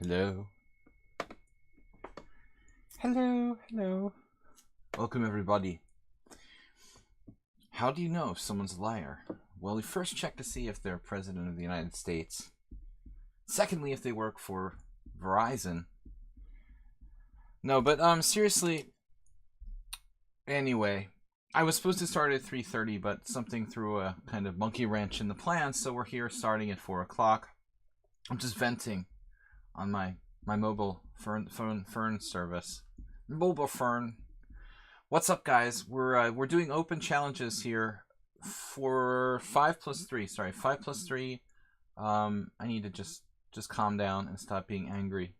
Hello. Hello, hello. Welcome, everybody. How do you know if someone's a liar? Well, you first check to see if they're President of the United States. Secondly, if they work for Verizon. No, but seriously. Anyway, I was supposed to start at 3:30, but something threw a kind of monkey wrench in the plan, so we're here starting at 4 o'clock. I'm just venting on my mobile phone service. Mobile phone. What's up, guys? We're doing open challenges here for 5+3. Sorry, 5+3. I need to just calm down and stop being angry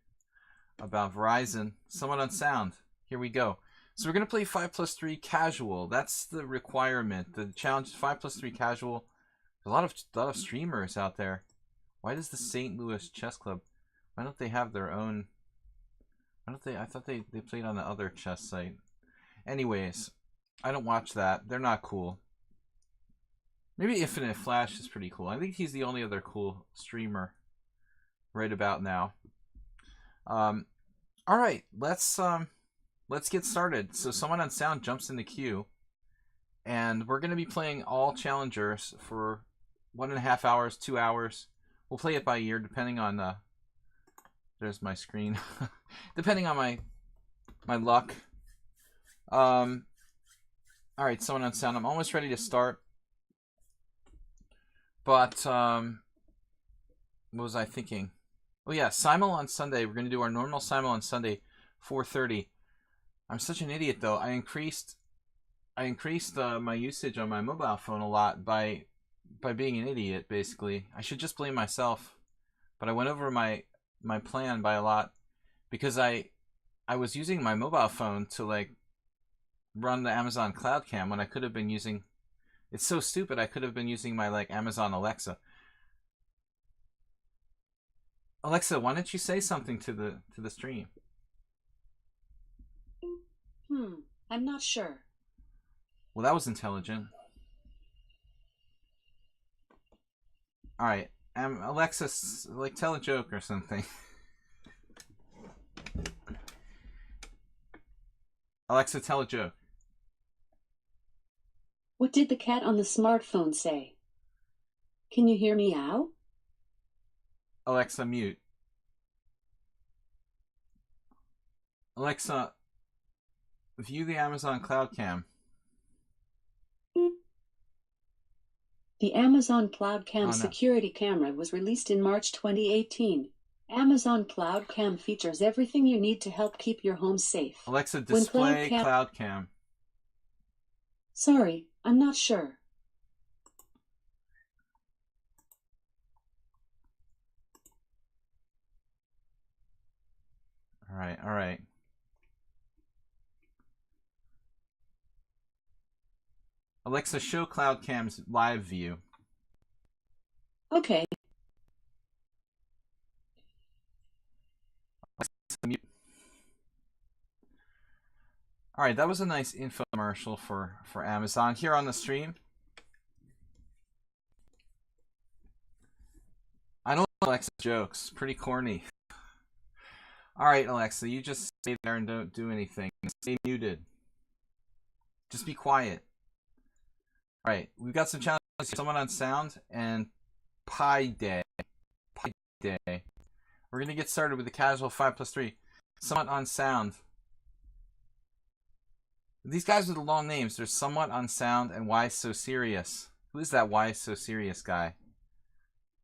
about Verizon. Somewhat on sound. Here we go. So we're gonna play 5+3 casual. That's the requirement. The challenge is 5+3 casual. There's a lot of streamers out there. Why does the St. Louis Chess Club? Why don't they have their own? Why don't they? I thought they played on the other chess site. Anyways, I don't watch that. They're not cool. Maybe Infinite Flash is pretty cool. I think he's the only other cool streamer right about now. All right, let's get started. So someone on sound jumps in the queue, and we're gonna be playing all challengers for 1.5 hours, 2 hours. We'll play it by ear, depending on there's my screen. Depending on my luck. All right, someone on sound. I'm almost ready to start. But what was I thinking? Oh yeah, simul on Sunday. We're gonna do our normal simul on Sunday, 4:30. I'm such an idiot though. I increased my usage on my mobile phone a lot by being an idiot. Basically, I should just blame myself. But I went over my plan by a lot because I was using my mobile phone to like run the Amazon Cloud Cam when I could have been using. It's so stupid. I could have been using my like Amazon Alexa. Alexa, why don't you say something to the stream? I'm not sure. Well, that was intelligent. All right, Alexa, like tell a joke or something. Alexa, tell a joke. What did the cat on the smartphone say? Can you hear me out? Alexa, mute. Alexa, view the Amazon Cloud Cam. The Amazon Cloud Cam security camera was released in March 2018. Amazon Cloud Cam features everything you need to help keep your home safe. Alexa, display Cloud Cam. Sorry, I'm not sure. All right. Alexa, show Cloud Cam's live view. Okay. All right, that was a nice infomercial for Amazon here on the stream. I don't know Alexa's jokes. Pretty corny. All right, Alexa, you just stay there and don't do anything. Stay muted. Just be quiet. All right, we've got some challenges. Someone on sound and Pi Day. We're gonna get started with the casual 5+3. Someone on sound. These guys with the long names. There's Somewhat on sound and Why So Serious. Who is that Why So Serious guy?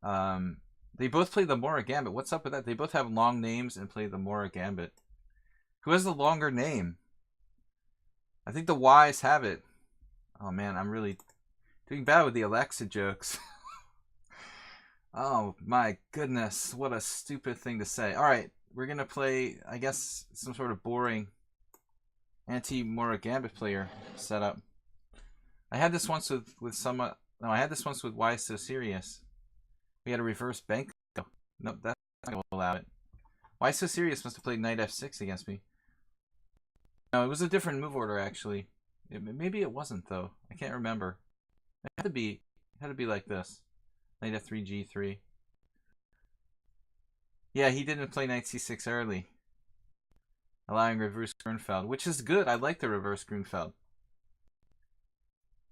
They both play the Mora Gambit. What's up with that? They both have long names and play the Mora Gambit. Who has the longer name? I think the Y's have it. Oh man, I'm really doing bad with the Alexa jokes. Oh my goodness, what a stupid thing to say. Alright, we're gonna play, I guess, some sort of boring anti-Mora Gambit player setup. I had this once with Somewhat. No, I had this once with Why So Serious. We had a reverse bank. Nope, that's not going to allow it. Why So Serious must have played knight f6 against me. No, it was a different move order actually. Maybe it wasn't though. I can't remember. It had to be like this. Knight f3, g3. Yeah, he didn't play knight c6 early, allowing reverse Grunfeld, which is good. I like the reverse Grunfeld.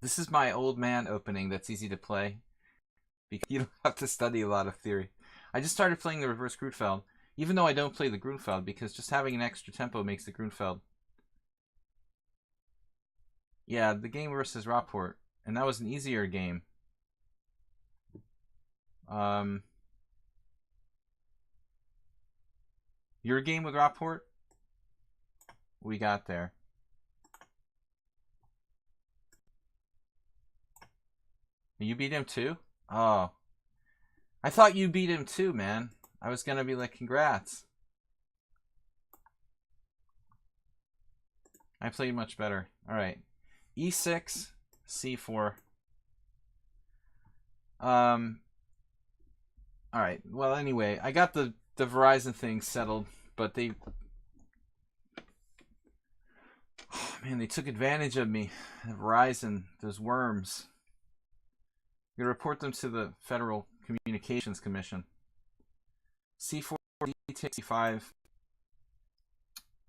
This is my old man opening that's easy to play because you don't have to study a lot of theory. I just started playing the reverse Grunfeld, even though I don't play the Grunfeld, because just having an extra tempo makes the Grunfeld. Yeah, the game versus Ropport, and that was an easier game. Your game with Ropport? We got there. You beat him too? Oh. I thought you beat him too, man. I was gonna be like, congrats. I played much better. Alright. E6, C4. Alright, well anyway, I got the Verizon thing settled, but they... Oh, man, they took advantage of me. Verizon, those worms. I'm gonna report them to the Federal Communications Commission. C4, D takes C5.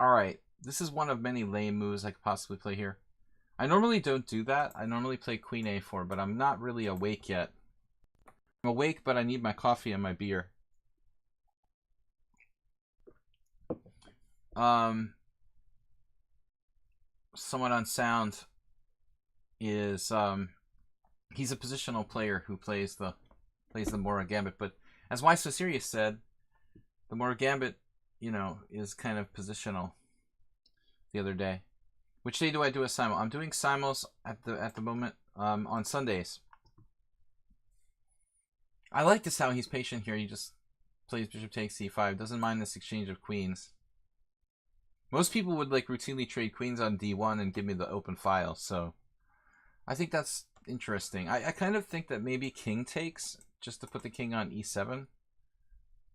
Alright, this is one of many lame moves I could possibly play here. I normally don't do that. I normally play Queen A4, but I'm not really awake yet. I'm awake, but I need my coffee and my beer. Someone on sound is he's a positional player who plays the Mora Gambit, but as Why So Serious said, the Mora Gambit, you know, is kind of positional. The other day, which day do I do a simul? I'm doing simuls at the moment on Sundays. I like this how he's patient here. He just plays bishop takes c5, doesn't mind this exchange of queens. Most people would like routinely trade queens on d1 and give me the open file, so I think that's interesting. I kind of think that maybe king takes, just to put the king on e7,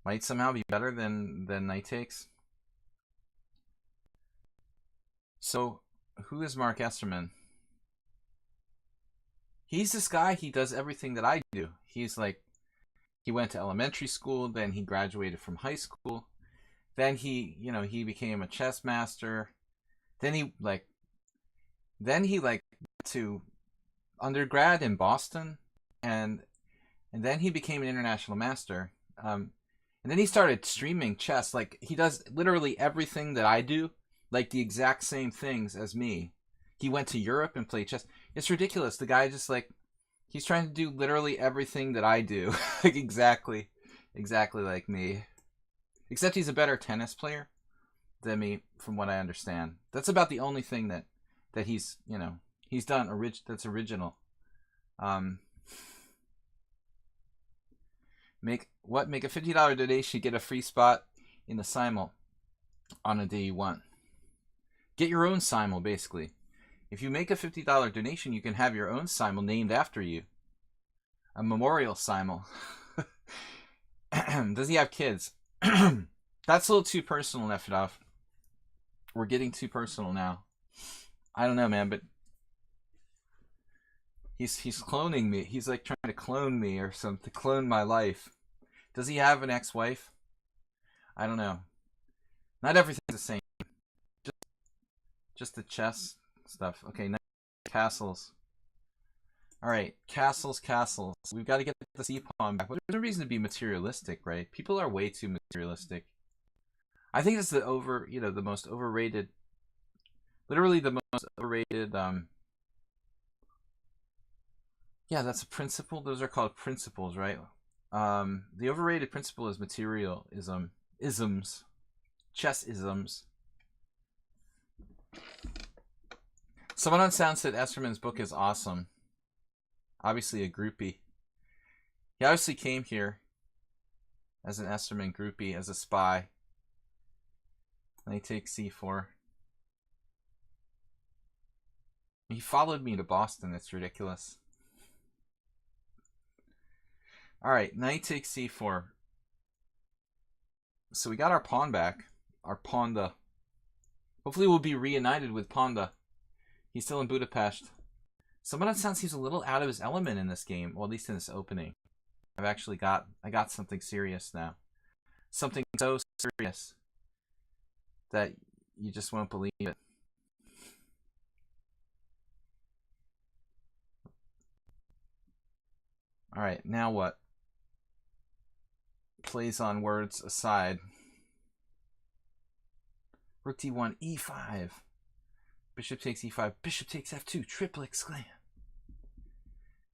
might somehow be better than knight takes. So, who is Mark Esterman? He's this guy, he does everything that I do. He's like, he went to elementary school, then he graduated from high school, then he, you know, he became a chess master, then he went to undergrad in Boston, and then he became an international master. And then he started streaming chess. Like, he does literally everything that I do, like the exact same things as me. He went to Europe and played chess. It's ridiculous. The guy just like, he's trying to do literally everything that I do. Like exactly like me. Except he's a better tennis player than me, from what I understand. That's about the only thing that he's, you know, he's done that's original. Make a $50 donation, get a free spot in the simul on a day you want. Get your own simul, basically. If you make a $50 donation, you can have your own simul named after you. A memorial simul. Does he have kids? That's a little too personal, Nefedov. We're getting too personal now. I don't know, man, but he's cloning me. He's like trying to clone me or something, to clone my life. Does he have an ex-wife? I don't know. Not everything's the same. Just the chess stuff. Okay, now castles. Alright, castles. We've got to get the c-pawn back. But there's no reason to be materialistic, right? People are way too materialistic. I think it's the most overrated, literally the most overrated, yeah, that's a principle. Those are called principles, right? The overrated principle is materialism, isms, chess isms. Someone on sound said Esterman's book is awesome. Obviously a groupie. He obviously came here as an Esterman groupie, as a spy. And he takes c4. He followed me to Boston. It's ridiculous. Alright, knight takes c4. So we got our pawn back. Our Ponda. Hopefully we'll be reunited with Ponda. He's still in Budapest. Someone on sound seems a little out of his element in this game. Well, at least in this opening. I got something serious now. something so serious that you just won't believe it. All right, now what? Plays on words aside. Rook d1, e5. Bishop takes e5. Bishop takes f2. Triple exclaim.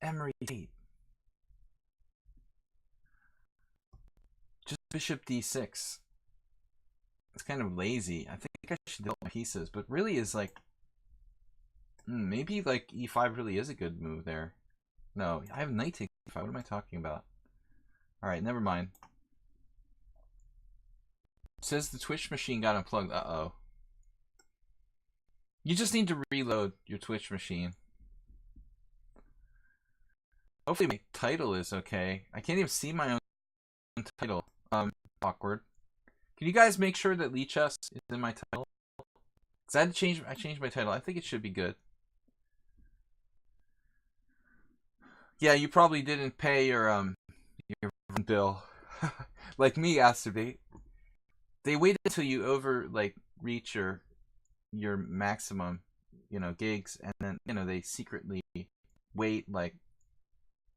Emery 8. Just bishop d6. It's kind of lazy. I think I should develop my pieces, but really is like maybe like e5 really is a good move there. No, I have knight takes e5. What am I talking about? All right, never mind. Says the Twitch machine got unplugged. Uh-oh. You just need to reload your Twitch machine. Hopefully my title is okay. I can't even see my own title. Awkward. Can you guys make sure that lichess is in my title? Because I changed my title. I think it should be good. Yeah, you probably didn't pay your bill. Like me, Astrobate. They wait until you reach your maximum, gigs, and then they secretly wait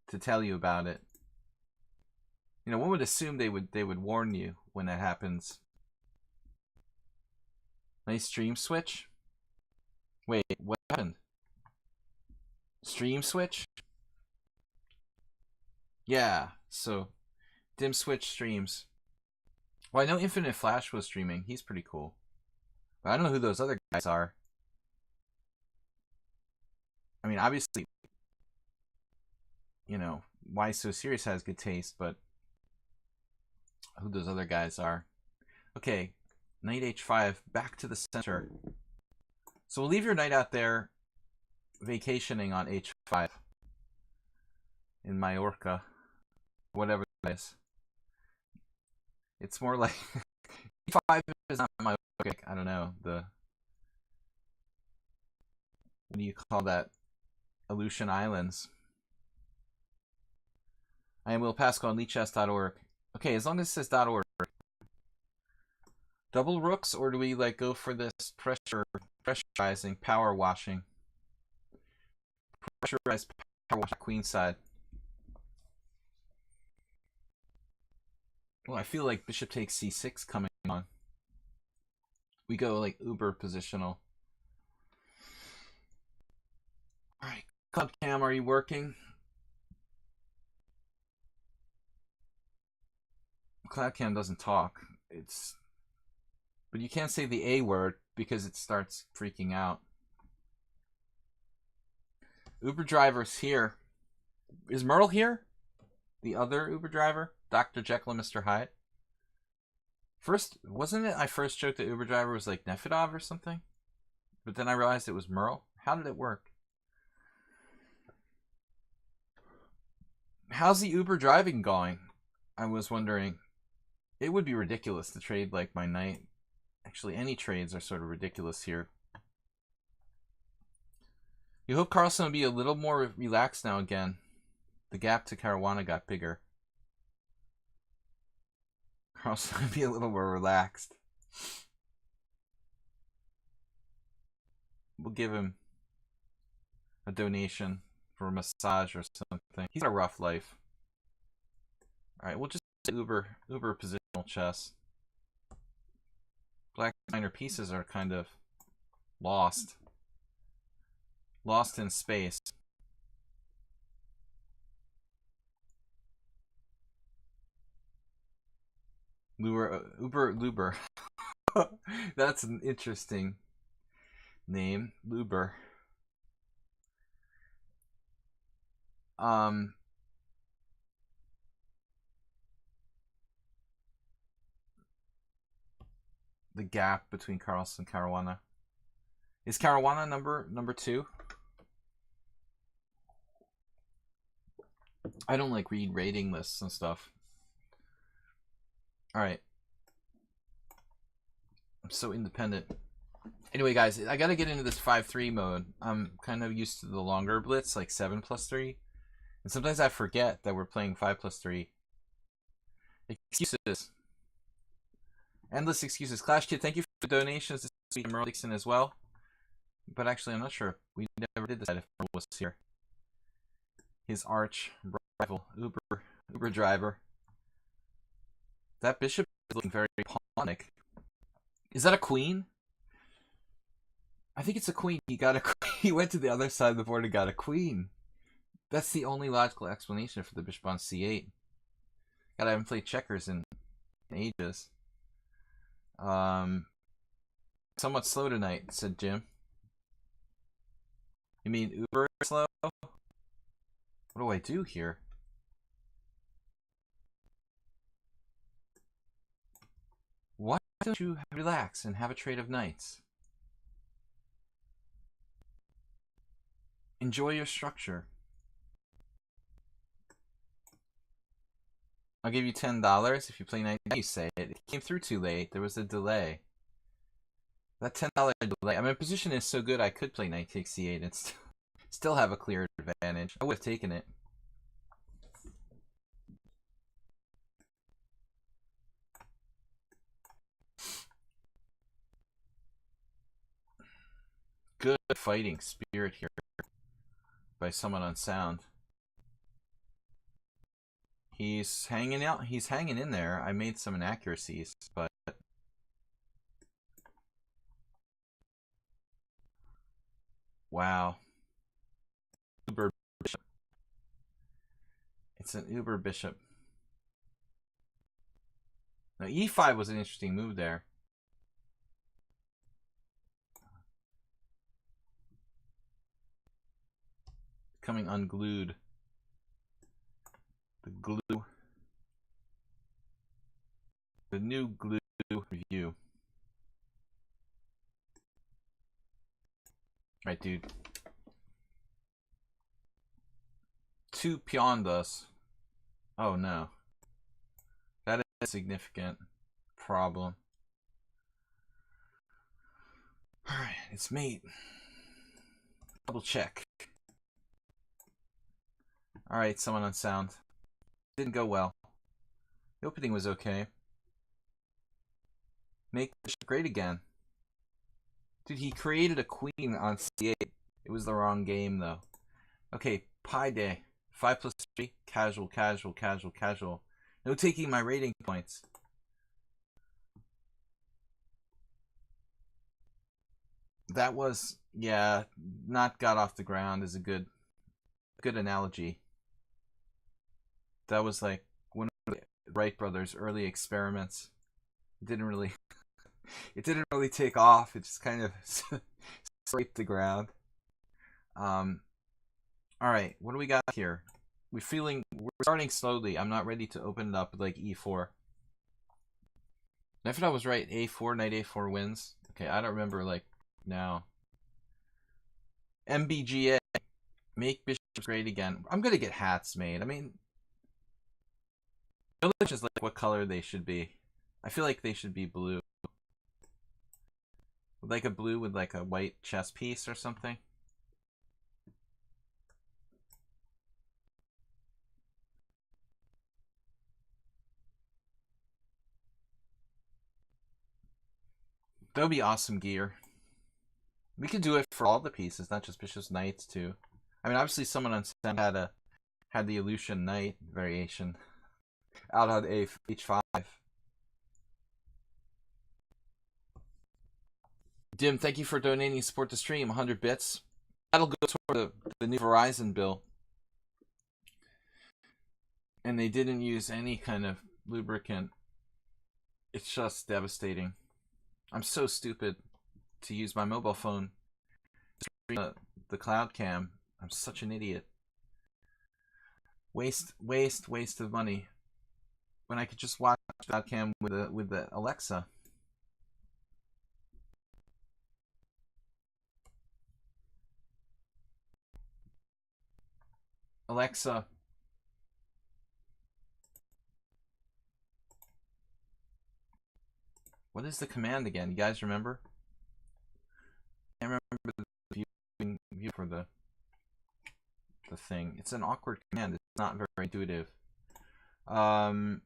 to tell you about it. One would assume they would warn you when that happens. Nice stream switch. Wait, what happened? Stream switch? Yeah, so dim switch streams. Well, I know Infinite Flash was streaming. He's pretty cool. But I don't know who those other guys are. I mean, obviously, Why So Serious has good taste, but who those other guys are. Okay, knight h5, back to the center. So we'll leave your knight out there vacationing on h5 in Mallorca, whatever that is. It's more like e5 is not my pick. I don't know, what do you call that? Aleutian Islands. I am Will Paschall on lichess.org. Okay, as long as it says .org. Double rooks, or do we go for this pressurizing, power washing? Pressurized power wash queenside. Well, I feel like bishop takes c6 coming on. We go uber positional. Alright, Club Cam, are you working? Cloudcam doesn't talk. But you can't say the A word because it starts freaking out. Uber driver's here. Is Myrtle here? The other Uber driver? Dr. Jekyll and Mr. Hyde? First, wasn't it I first joked that Uber driver was like Nefedov or something? But then I realized it was Merle? How did it work? How's the Uber driving going? I was wondering. It would be ridiculous to trade my knight. Actually, any trades are sort of ridiculous here. You hope Carlson will be a little more relaxed now again. The gap to Caruana got bigger. Carlson will be a little more relaxed. We'll give him a donation for a massage or something. He's got a rough life. Alright, we'll just Uber positional chess. Black minor pieces are kind of lost in space. Luber. That's an interesting name, Luber. The gap between Carlson and Caruana. Is Caruana number 2? I don't read rating lists and stuff. Alright. I'm so independent. Anyway, guys, I gotta get into this 5-3 mode. I'm kind of used to the longer blitz, 7+3. And sometimes I forget that we're playing 5+3. Excuses. Endless Excuses. Clash Kid, thank you for the donations this week. Merle Dixon as well. But actually, I'm not sure. We never did decide if Merle was here. His arch rival, Uber driver. That bishop is looking very pawnic. Is that a queen? I think it's a queen. He got a queen. He went to the other side of the board and got a queen. That's the only logical explanation for the bishop on c8. God, I haven't played checkers in ages. Somewhat slow tonight, said Jim. You mean Uber slow? What do I do here? Why don't you relax and have a trade of knights? Enjoy your structure. I'll give you $10 if you play knight. You say it. It came through too late. There was a delay. That $10 delay. I mean, my position is so good I could play knight takes c8 and still have a clear advantage. I would have taken it. Good fighting spirit here by someone on sound. He's hanging out. He's hanging in there. I made some inaccuracies, but wow. Uber bishop. It's an Uber bishop. Now e5 was an interesting move there. Becoming unglued. The glue. The new glue review. Right, dude. 2 pawned us. Oh no. That is a significant problem. Alright, it's mate. Double check. Alright, someone on sound. Didn't go well. The opening was okay. Make bishop great again. Dude, he created a queen on c8. It was the wrong game, though. Okay, Pi Day. 5 plus 3. Casual, casual, casual, casual. No taking my rating points. That was, yeah, not got off the ground is a good analogy. That was like one of the Wright brothers' early experiments. It didn't really take off. It just kind of scraped the ground. All right, what do we got here? We're starting slowly. I'm not ready to open it up with like e4. I thought I was right. A4, knight A4 wins. Okay, I don't remember like now. MBGA, make bishops great again. I'm gonna get hats made. I mean, village is like what color they should be. I feel like they should be blue. Like a blue with like a white chess piece or something. That would be awesome gear. We could do it for all the pieces, not just bishops, knights too. I mean, obviously someone on Sam had the Aleutian knight variation out on h5. Dim, thank you for donating support to stream, 100 bits. That'll go toward the new Verizon bill. And they didn't use any kind of lubricant. It's just devastating. I'm so stupid to use my mobile phone to stream the cloud cam. I'm such an idiot. Waste of money when I could just watch cloud cam with the Alexa. Alexa, what is the command again? You guys remember? I can't remember the view for the thing. It's an awkward command. It's not very intuitive. Alexa,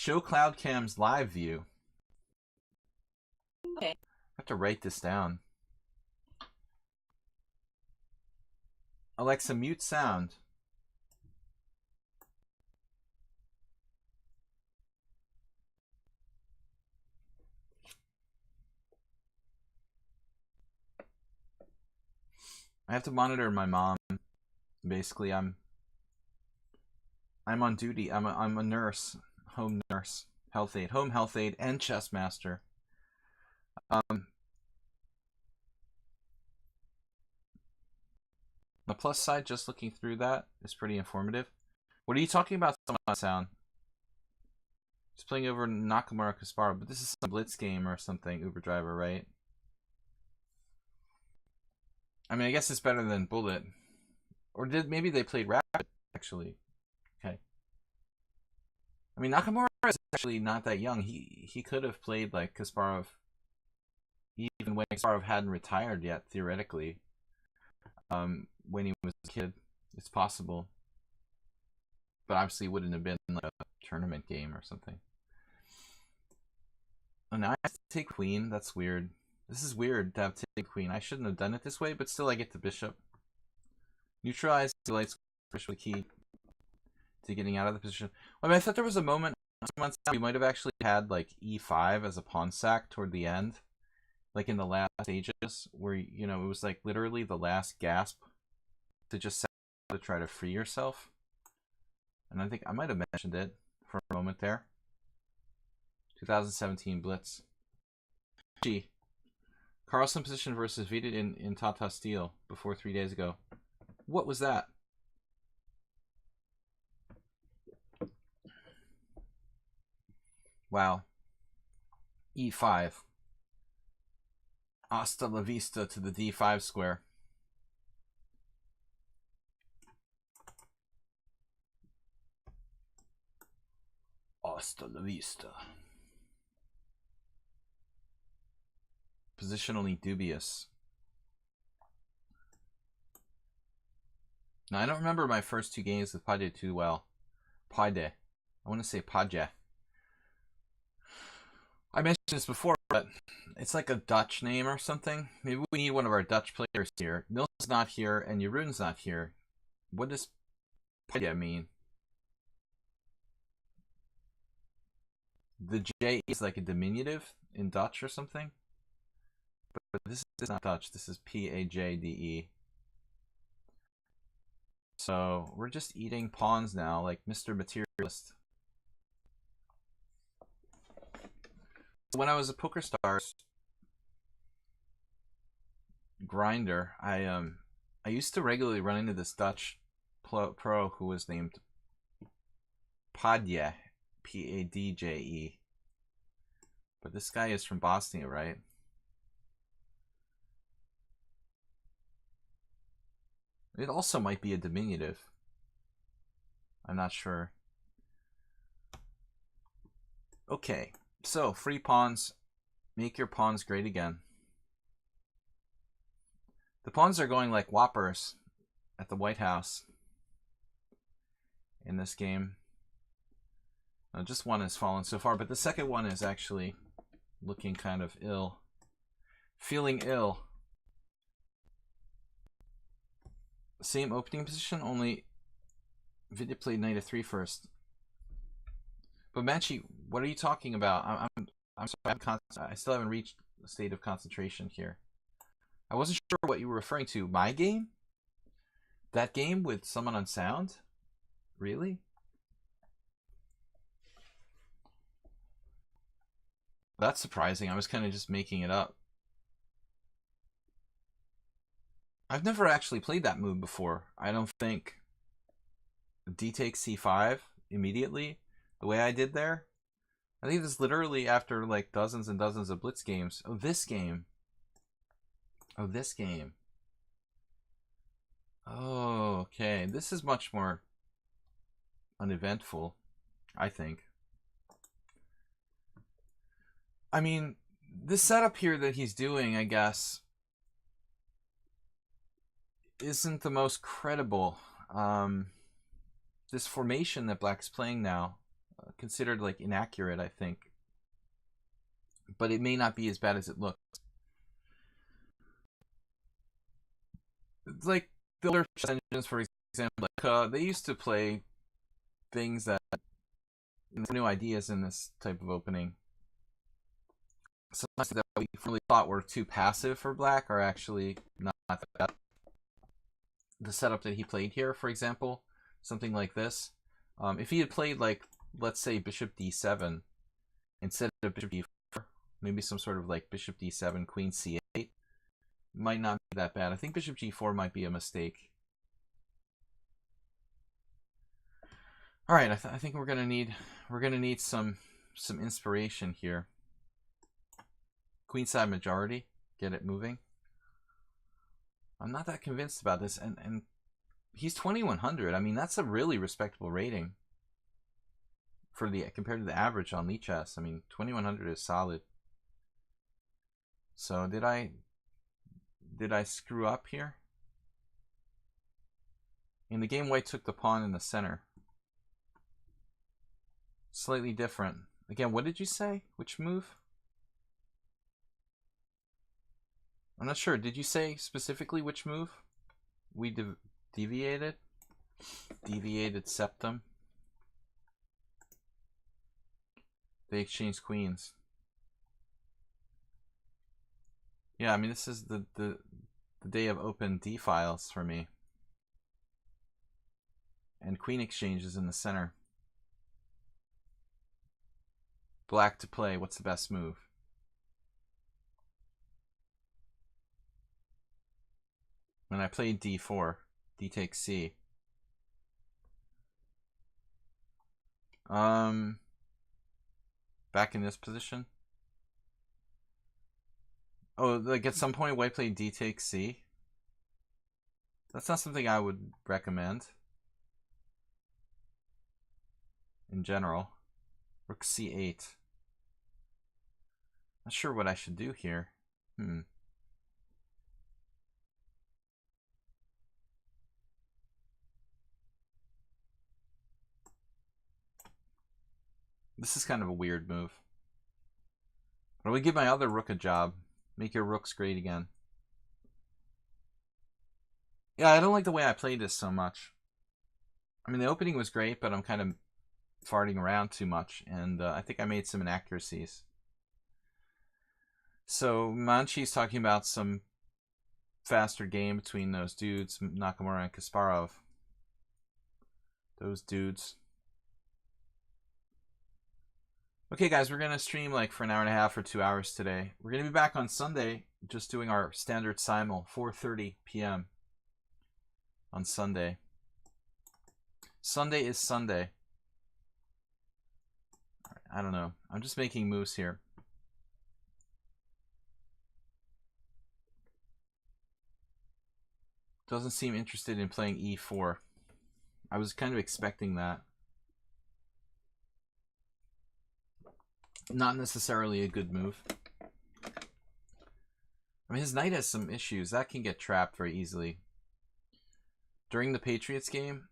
Show cloud cam's live view. Okay. I have to write this down. Alexa, mute sound. I have to monitor my mom. Basically, I'm on duty. I'm a nurse, home nurse, home health aide, and chess master. The plus side, just looking through that, is pretty informative. What are you talking about? Sound. Just playing over Nakamura Kasparov, but this is some blitz game or something. Uber driver, right? I mean, I guess it's better than bullet. Or maybe they played rapid, actually. Okay. I mean, Nakamura is actually not that young. He could have played like Kasparov even when Kasparov hadn't retired yet, theoretically. When he was a kid, it's possible. But obviously it wouldn't have been like a tournament game or something. Oh, now I have to take queen. That's weird. This is weird to have to take queen. I shouldn't have done it this way, but still I get the bishop. Neutralize the light square, key to getting out of the position. I mean, I thought there was a moment we might have actually had like e5 as a pawn sack toward the end, like in the last stages, where it was like literally the last gasp to just to try to free yourself. And I think I might have mentioned it for a moment there. 2017 Blitz. G. Carlsen position versus Vidit in Tata Steel before 3 days ago. What was that? Wow. E5. Hasta la vista to the D5 square. Hasta la vista. Positionally dubious. Now, I don't remember my first two games with Pade too well. Pade. I want to say Pade. I mentioned this before, but it's like a Dutch name or something. Maybe we need one of our Dutch players here. Mil's not here, and Jeroen's not here. What does Pade mean? The J is like a diminutive in Dutch or something. But this is not Dutch. This is P-A-J-D-E. So we're just eating pawns now, like Mr. Materialist. When I was a PokerStars grinder, I used to regularly run into this Dutch pro who was named Padje, P-A-D-J-E. But this guy is from Bosnia, right? It also might be a diminutive. I'm not sure. Okay, so free pawns. Make your pawns great again. The pawns are going like whoppers at the White House in this game. Now, just one has fallen so far, but the second one is actually looking kind of ill. Feeling ill. Same opening position, only Vidya played knight f3 first. But Manchi, what are you talking about? I'm sorry, I still haven't reached a state of concentration here. I wasn't sure what you were referring to. My game? That game with someone on sound? Really? That's surprising. I was kind of just making it up. I've never actually played that move before. I don't think. D takes c5 immediately, the way I did there. I think this is literally after like dozens and dozens of blitz games. Oh, this game. Oh, this game. Oh, okay. This is much more uneventful, I think. I mean, this setup here that he's doing, I guess, isn't the most credible. This formation that Black's playing now, considered like inaccurate, I think. But it may not be as bad as it looks. It's like the older chess engines, for example, like, they used to play things that new ideas in this type of opening. Sometimes that we really thought were too passive for black are actually not that bad. The setup that he played here, for example, something like this. If he had played, like, let's say bishop d7 instead of bishop d4, maybe some sort of like bishop d7, queen c8, might not be that bad. I think bishop g4 might be a mistake. All right, I think we're gonna need some inspiration here. Queenside majority, get it moving. I'm not that convinced about this, and he's 2100. I mean, that's a really respectable rating for the compared to the average on lichess. I mean, 2100 is solid. So did I screw up here? In the game, white took the pawn in the center. Slightly different. Again, what did you say? Which move? I'm not sure. Did you say specifically which move? We deviated? Deviated septum. They exchanged queens. Yeah, I mean, this is the day of open D files for me. And queen exchanges in the center. Black to play. What's the best move? When I played d4, d takes c. Back in this position. Oh, like at some point white played d takes c. That's not something I would recommend. In general. Rook c8. Not sure what I should do here. This is kind of a weird move. But I would give my other rook a job. Make your rooks great again. Yeah, I don't like the way I played this so much. I mean, the opening was great, but I'm kind of farting around too much, and I think I made some inaccuracies. So Manchi's talking about some faster game between those dudes, Nakamura and Kasparov. Those dudes. Okay, guys, we're going to stream like for an hour and a half or 2 hours today. We're going to be back on Sunday, just doing our standard simul, 4:30 p.m. on Sunday. Sunday is Sunday. I don't know. I'm just making moves here. Doesn't seem interested in playing e4. I was kind of expecting that. Not necessarily a good move. I mean, his knight has some issues. That can get trapped very easily. During the Patriots game?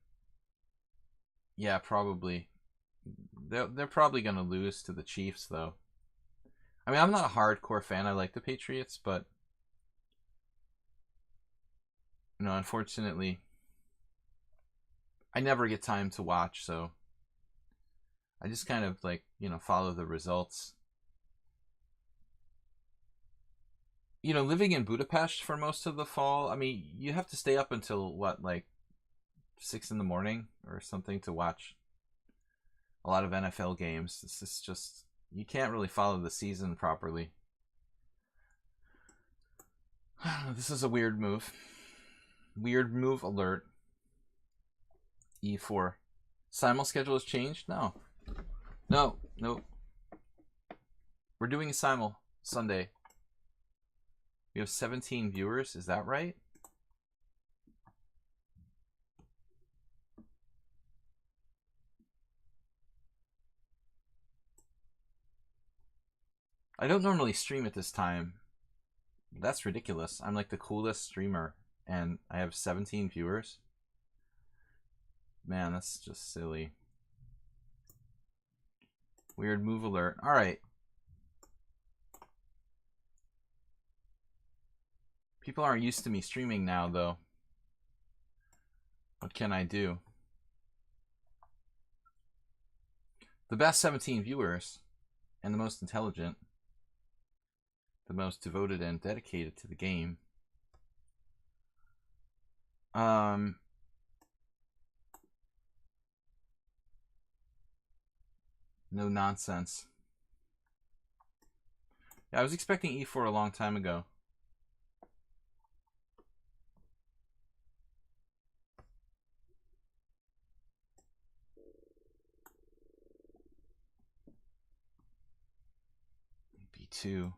Yeah, probably. They're probably going to lose to the Chiefs, though. I mean, I'm not a hardcore fan. I like the Patriots, but... you know, unfortunately, I never get time to watch, so... I just kind of, like, you know, follow the results. You know, living in Budapest for most of the fall, I mean, you have to stay up until, what, like 6 in the morning or something to watch a lot of NFL games. This is just, you can't really follow the season properly. This is a weird move. Weird move alert. E4. Simul schedule has changed? No. No. We're doing a simul Sunday. We have 17 viewers, is that right? I don't normally stream at this time. That's ridiculous. I'm like the coolest streamer and I have 17 viewers. Man, that's just silly. Weird move alert. All right. People aren't used to me streaming now, though. What can I do? The best 17 viewers and the most intelligent, the most devoted and dedicated to the game. No nonsense. Yeah, I was expecting e4 a long time ago. B2.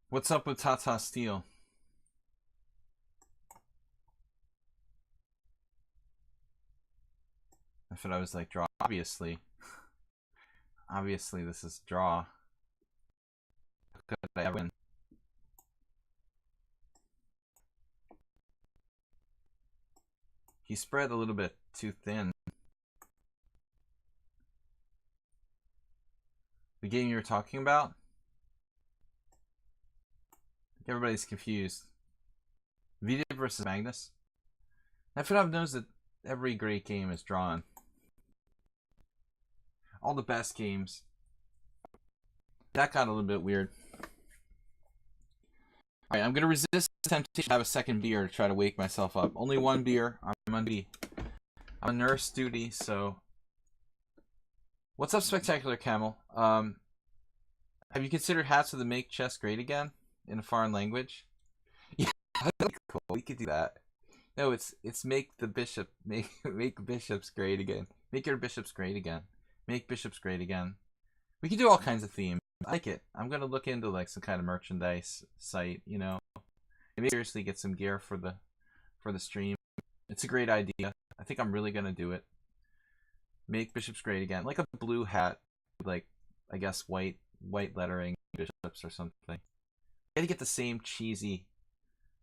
What's up with Tata Steel? I thought I was like, draw. Obviously. Obviously, this is draw. Could I ever win? He spread a little bit too thin. The game you were talking about? Everybody's confused. Vida versus Magnus? FNF knows that every great game is drawn. All the best games. That got a little bit weird. Alright, I'm going to resist the temptation to have a second beer to try to wake myself up. Only one beer. I'm on duty. I'm on nurse duty, so... What's up, Spectacular Camel? Have you considered hats with the Make Chess Great Again? In a foreign language? Yeah, cool. We could do that. No, it's make the bishop... Make bishops great again. Make your bishops great again. Make bishops great again. We can do all kinds of themes. I like it. I'm gonna look into like some kind of merchandise site, you know. Maybe seriously get some gear for the stream. It's a great idea. I think I'm really gonna do it. Make bishops great again. Like a blue hat with like, I guess white lettering bishops or something. Gotta get the same cheesy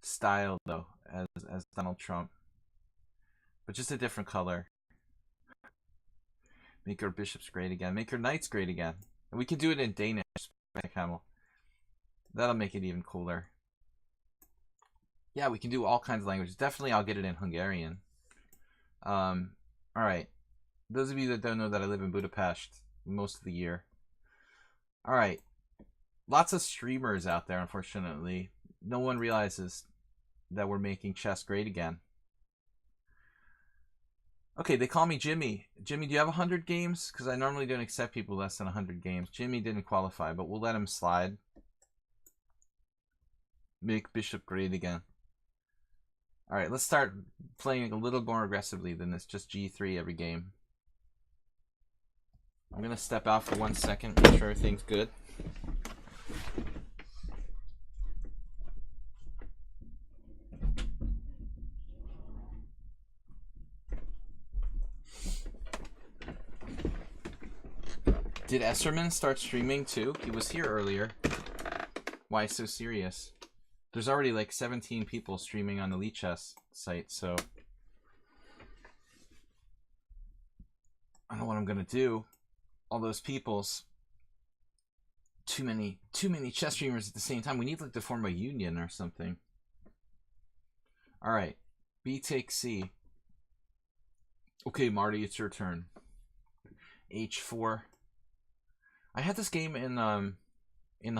style though as Donald Trump. But just a different color. Make your bishops great again. Make your knights great again. And we can do it in Danish, Camel. That'll make it even cooler. Yeah, we can do all kinds of languages. Definitely I'll get it in Hungarian. Alright. Those of you that don't know that I live in Budapest most of the year. Alright. Lots of streamers out there, unfortunately. No one realizes that we're making chess great again. Okay, they call me Jimmy. Jimmy, do you have 100 games? Because I normally don't accept people less than 100 games. Jimmy didn't qualify, but we'll let him slide. Make bishop great again. Alright, let's start playing a little more aggressively than this. Just G3 every game. I'm going to step out for 1 second, make sure everything's good. Did Esserman start streaming too? He was here earlier. Why so serious? There's already like 17 people streaming on the lichess site, so I don't know what I'm gonna do. All those people's too many chess streamers at the same time. We need like to form a union or something. All right, B takes C. Okay, Marty, it's your turn. H4. I had this game in the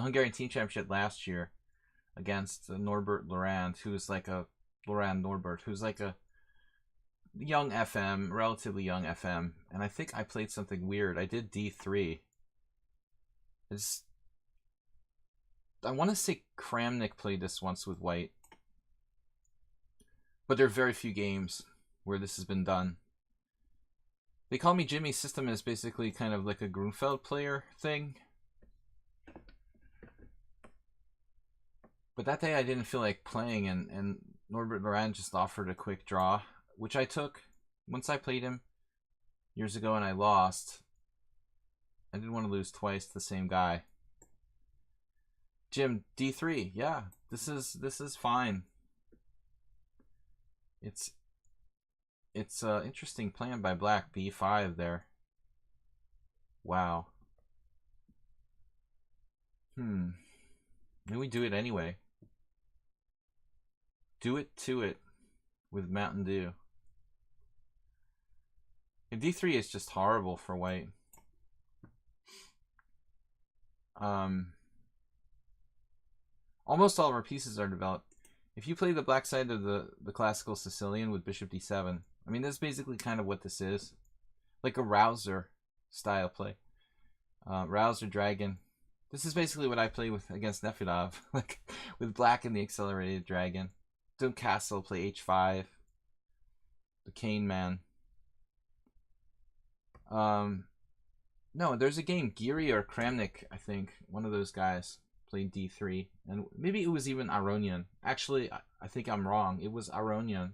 Hungarian Team Championship last year against Norbert Laurent, who's like a young FM, relatively young FM, and I think I played something weird. I did D3. I want to say Kramnik played this once with White, but there are very few games where this has been done. They call me Jimmy's system is basically kind of like a Grunfeld player thing. But that day I didn't feel like playing, and Norbert Laurent just offered a quick draw, which I took. Once I played him years ago and I lost, I didn't want to lose twice to the same guy. Jim, D3, yeah, this is fine. It's an interesting plan by Black, B5 there. Wow. Maybe we do it anyway. Do it to it with Mountain Dew. And D3 is just horrible for White. Almost all of our pieces are developed. If you play the black side of the classical Sicilian with Bishop D7, I mean, that's basically kind of what this is. Like a Rouser style play. Rouser Dragon. This is basically what I play with against Nefedov. Like with black and the accelerated dragon. Don't castle, play H5. The Cane Man. No, there's a game, Geary or Kramnik, I think. One of those guys played D3. And maybe it was even Aronian. Actually, I think I'm wrong. It was Aronian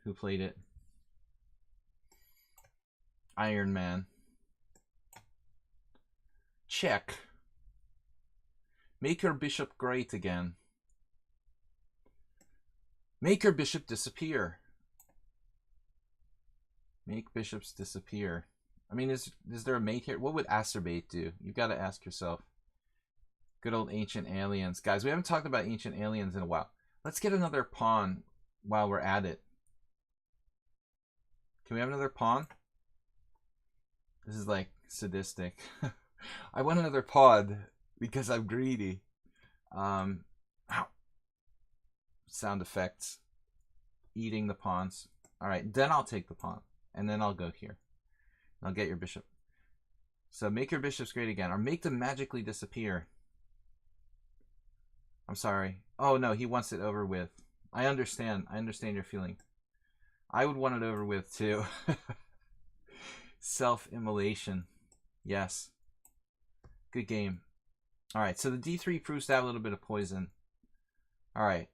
who played it. Iron Man. Check. Make your bishop great again. Make your bishop disappear. Make bishops disappear. I mean, is there a mate here? What would Acerbate do? You've got to ask yourself. Good old Ancient Aliens. Guys, we haven't talked about Ancient Aliens in a while. Let's get another pawn while we're at it. Can we have another pawn? This is like sadistic. I want another pawn because I'm greedy. Ow. Sound effects. Eating the pawns. Alright, then I'll take the pawn. And then I'll go here. I'll get your bishop. So make your bishops great again. Or make them magically disappear. I'm sorry. Oh no, he wants it over with. I understand. I understand your feeling. I would want it over with too. Self-immolation. Yes. Good game. Alright, so the D3 proves to have a little bit of poison. Alright.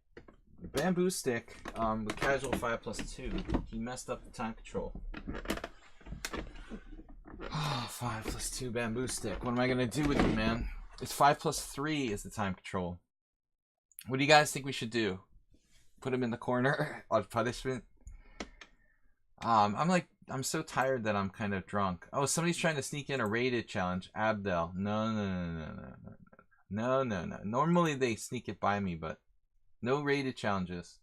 Bamboo stick with casual 5+2. He messed up the time control. 5+2 bamboo stick. What am I gonna do with you, man? It's 5+3 is the time control. What do you guys think we should do? Put him in the corner on punishment? I'm so tired that I'm kind of drunk. Oh, somebody's trying to sneak in a rated challenge. Abdel. No. Normally they sneak it by me, but no rated challenges.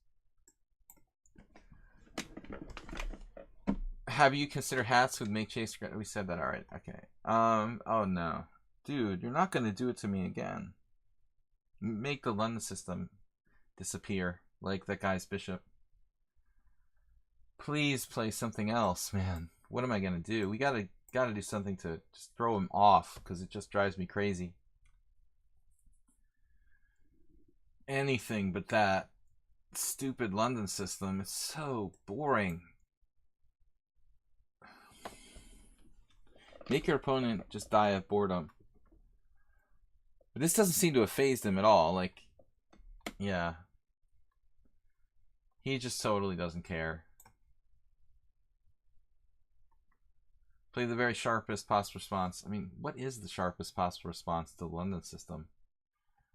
Have you considered hats with make chase? We said that already. Okay. Oh no. Dude, you're not gonna do it to me again. Make the London system disappear like that guy's bishop. Please play something else, man. What am I gonna do? We gotta do something to just throw him off because it just drives me crazy. Anything but that stupid London system. It's so boring. Make your opponent just die of boredom. But this doesn't seem to have phased him at all. Like, yeah. He just totally doesn't care. Play the very sharpest possible response. I mean, what is the sharpest possible response to the London system?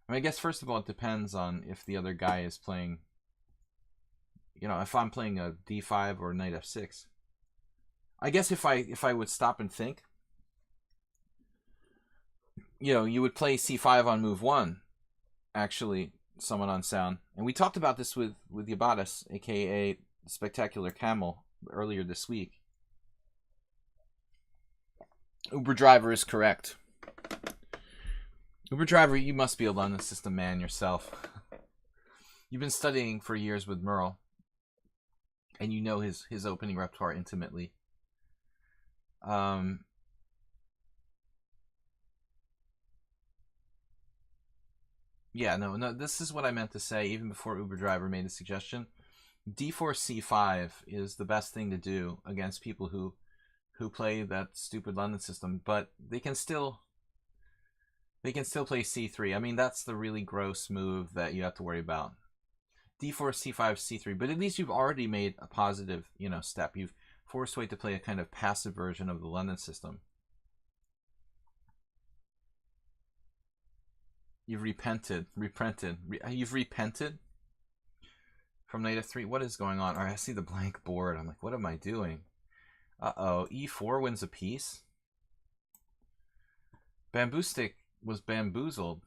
I mean, I guess first of all, it depends on if the other guy is playing, you know, if I'm playing a d5 or knight f6. I guess if I would stop and think, you know, you would play c5 on move 1, actually, someone on sound. And we talked about this with Yabatis, aka Spectacular Camel, earlier this week. Uber driver is correct. Uber driver, you must be a London system man yourself. You've been studying for years with Merle, and you know his opening repertoire intimately. Yeah, no, this is what I meant to say even before Uber driver made the suggestion. D4 C5 is the best thing to do against people who play that stupid London system, but they can still play C3. I mean, that's the really gross move that you have to worry about. D4 C5 C3, but at least you've already made a positive, step. You've forced White to play a kind of passive version of the London system. You've repented. You've repented from knight f3. What is going on? All right, I see the blank board. I'm like, what am I doing? Uh-oh, e4 wins a piece. Bamboo Stick was bamboozled.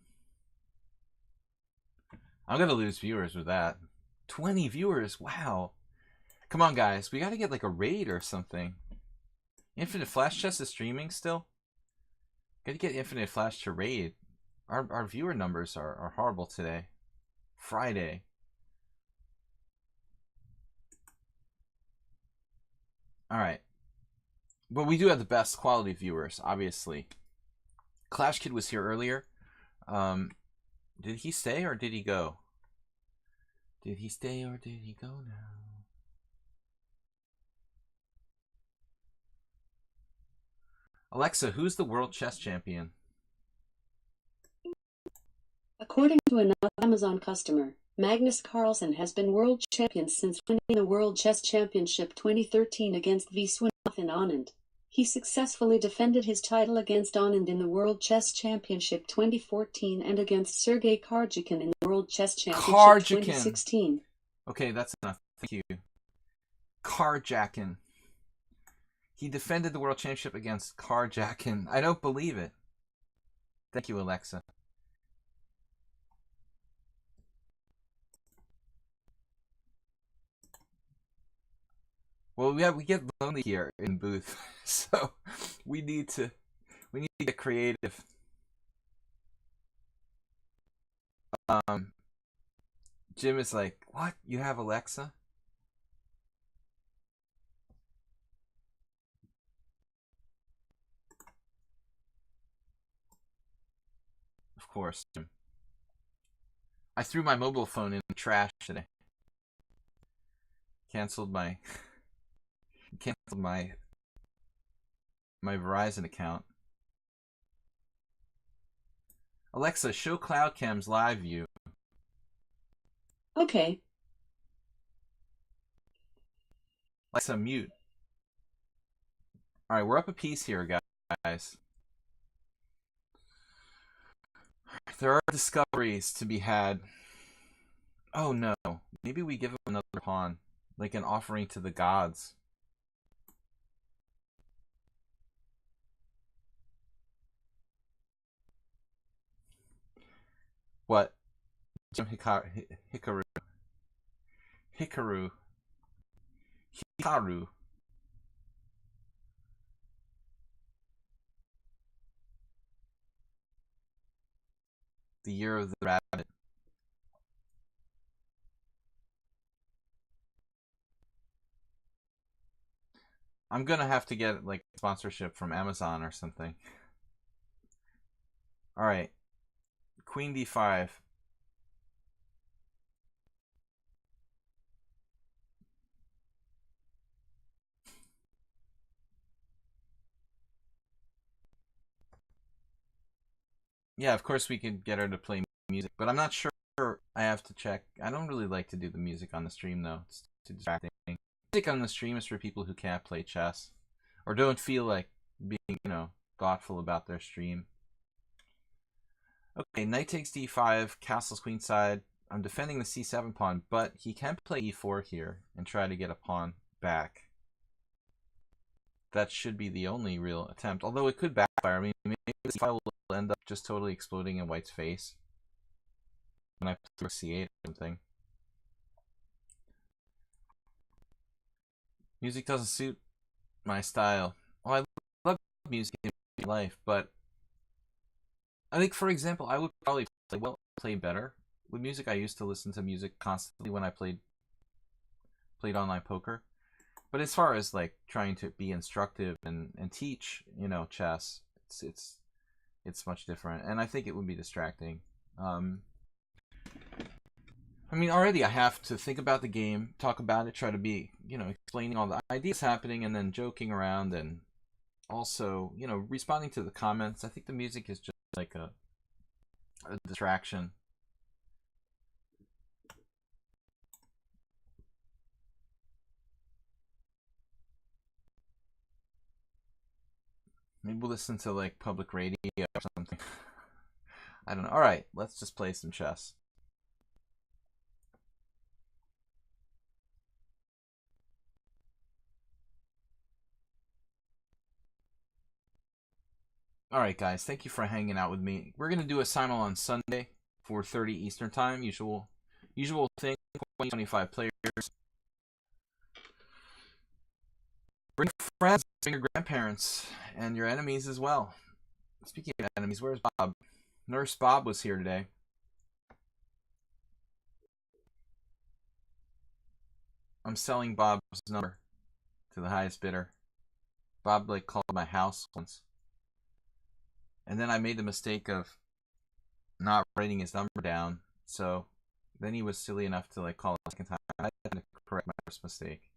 I'm going to lose viewers with that. 20 viewers, wow. Come on, guys. We got to get like a raid or something. Infinite Flash Chess is streaming still? Got to get Infinite Flash to raid. Our viewer numbers are horrible today. Friday. All right. But we do have the best quality viewers, obviously. Clash Kid was here earlier. Did he stay or did he go? Did he stay or did he go now? Alexa, who's the world chess champion? According to another Amazon customer, Magnus Carlsen has been world champion since winning the World Chess Championship 2013 against Viswanathan Anand. He successfully defended his title against Anand in the World Chess Championship 2014 and against Sergei Karjakin in the World Chess Championship 2016. Okay, that's enough. Thank you. Karjakin. He defended the World Championship against Karjakin. I don't believe it. Thank you, Alexa. Well, we get lonely here in booth, so we need to get creative. Jim is like, what? You have Alexa? Of course, Jim. I threw my mobile phone in the trash today. Canceled my Verizon account. Alexa, show CloudCam's live view. Okay. Alexa, mute. Alright, we're up a piece here, guys. There are discoveries to be had. Oh no. Maybe we give him another pawn. Like an offering to the gods. What? Jim Hikaru. The Year of the Rabbit. I'm gonna have to get like sponsorship from Amazon or something. Alright. Queen d5. Yeah, of course we could get her to play music, but I'm not sure. I have to check. I don't really like to do the music on the stream, though. It's too distracting. Music on the stream is for people who can't play chess or don't feel like being, thoughtful about their stream. Okay, knight takes d5, castles queenside. I'm defending the c7 pawn, but he can play e4 here and try to get a pawn back. That should be the only real attempt, although it could backfire. I mean, maybe the c5 will end up just totally exploding in White's face. when I play C8 or something. Music doesn't suit my style. Well, I love music in my life, but I think, for example, I would probably play better with music. I used to listen to music constantly when I played online poker. But as far as like trying to be instructive and teach, chess, it's much different, and I think it would be distracting. I mean, already I have to think about the game, talk about it, try to be, explaining all the ideas happening, and then joking around, and also, responding to the comments. I think the music is just like a distraction. Maybe we'll listen to like public radio or something. I don't know. All right, let's just play some chess. All right, guys, thank you for hanging out with me. We're gonna do a simul on Sunday, 4:30 Eastern Time. Usual thing. 25 players. Bring friends, bring your grandparents, and your enemies as well. Speaking of enemies, where's Bob? Nurse Bob was here today. I'm selling Bob's number to the highest bidder. Bob like called my house once, and then I made the mistake of not writing his number down. So then he was silly enough to like call a second time. I had to correct my first mistake.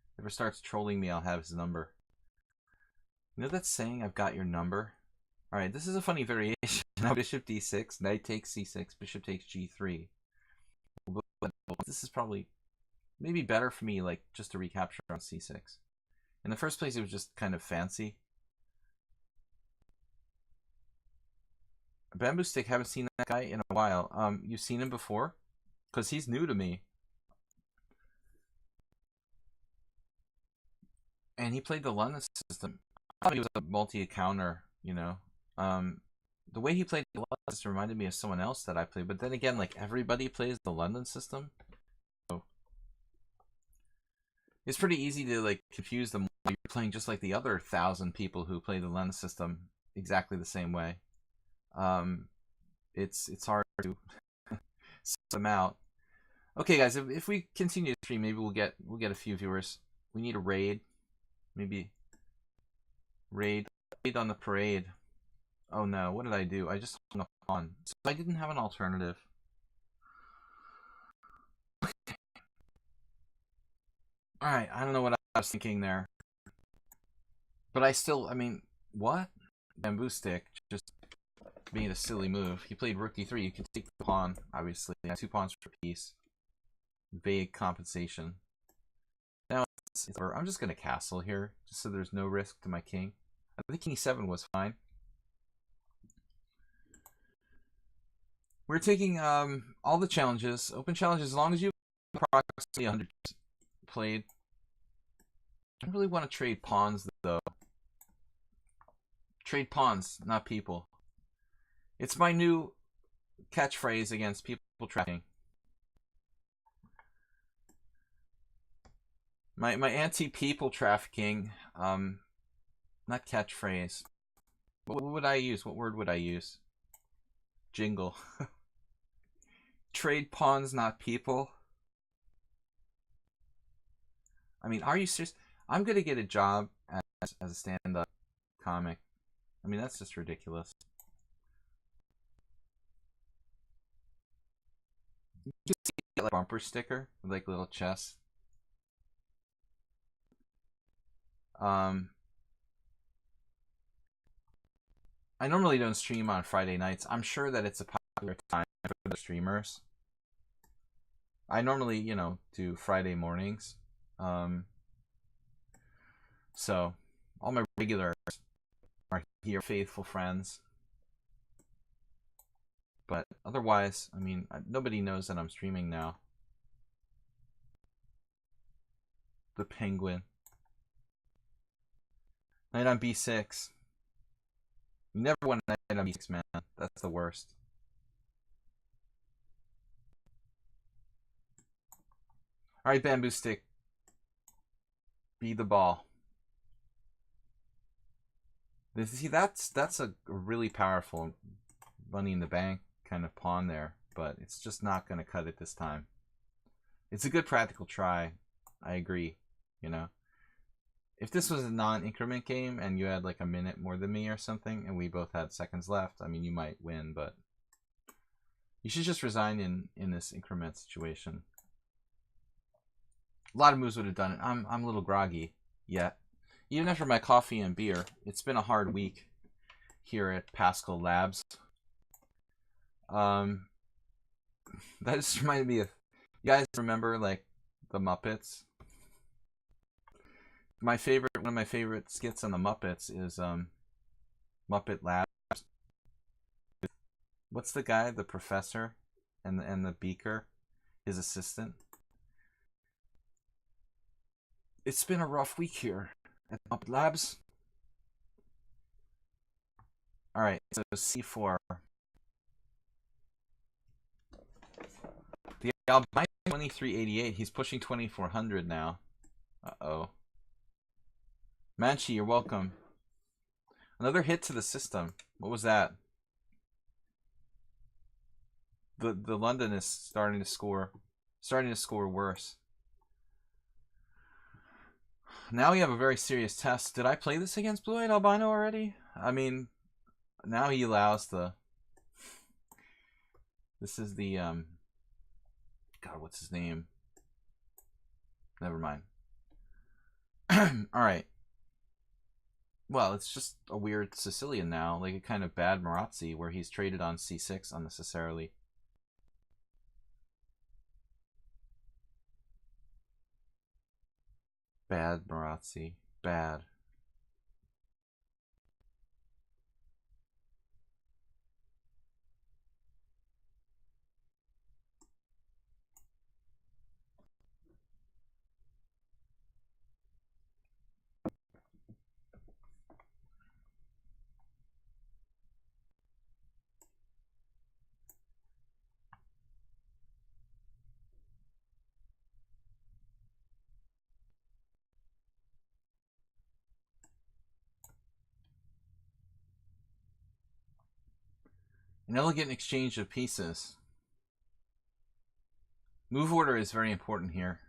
If he ever starts trolling me, I'll have his number. You know that saying, "I've got your number"? Alright, this is a funny variation. Now bishop d6, knight takes c6, bishop takes g3. This is probably maybe better for me, like, just to recapture on c6. In the first place, it was just kind of fancy. Bamboo Stick, haven't seen that guy in a while. You've seen him before? Because he's new to me. And he played the London system. I thought he was a multi-counter, the way he played the London system reminded me of someone else that I played. But then again, like, everybody plays the London system. So it's pretty easy to, like, confuse them while you're playing just like the other 1,000 people who play the London system exactly the same way. It's hard to sort them out. Okay, guys, if we continue the stream, maybe we'll get a few viewers. We need a raid. Maybe raid on the parade. Oh no, what did I do? I just hung up on. So I didn't have an alternative. Okay. Alright, I don't know what I was thinking there. But I mean, what? Bamboo Stick just made a silly move. He played rook d3. You can take the pawn, obviously. 2 pawns for peace. Vague compensation. Now I'm just going to castle here, just so there's no risk to my king. I think king e7 was fine. We're taking all the challenges, open challenges, as long as you have approximately 100 played. I don't really want to trade pawns, though. Trade pawns, not people. It's my new catchphrase against people trafficking. My anti-people trafficking, not catchphrase. What would I use? What word would I use? Jingle. Trade pawns, not people. I mean, are you serious? I'm gonna get a job as a stand-up comic. I mean, that's just ridiculous. You can see like a bumper sticker with like little chess. I normally don't stream on Friday nights. I'm sure that it's a popular time for the streamers. I normally, do Friday mornings. So all my regulars are here, faithful friends. But otherwise, I mean, nobody knows that I'm streaming now. The penguin. Knight on b6. You never want a knight on b6, man. That's the worst. All right, bamboo stick. Be the ball. See, that's a really powerful money in the bank kind of pawn there, but it's just not going to cut it this time. It's a good practical try. I agree, you know. If this was a non-increment game and you had like a minute more than me or something and we both had seconds left, I mean, you might win, but you should just resign in this increment situation. A lot of moves would have done it. I'm a little groggy yet. Even after my coffee and beer, it's been a hard week here at Paschall Labs. That just reminded me of, you guys remember like the Muppets? One of my favorite skits on the Muppets is Muppet Labs. What's the guy, the professor, and the beaker, his assistant? It's been a rough week here at Muppet Labs. All right, so C4. The albino 2388. He's pushing 2400 now. Uh-oh. Manchi, you're welcome. Another hit to the system. What was that? The London is starting to score worse. Now we have a very serious test. Did I play this against Blue-Eyed Albino already? I mean, now he allows the... This is the, God, what's his name? Never mind. Alright. Well, it's just a weird Sicilian now, like a kind of bad Marazzi where he's traded on C6 unnecessarily. Bad Marazzi. Bad. An elegant exchange of pieces. Move order is very important here.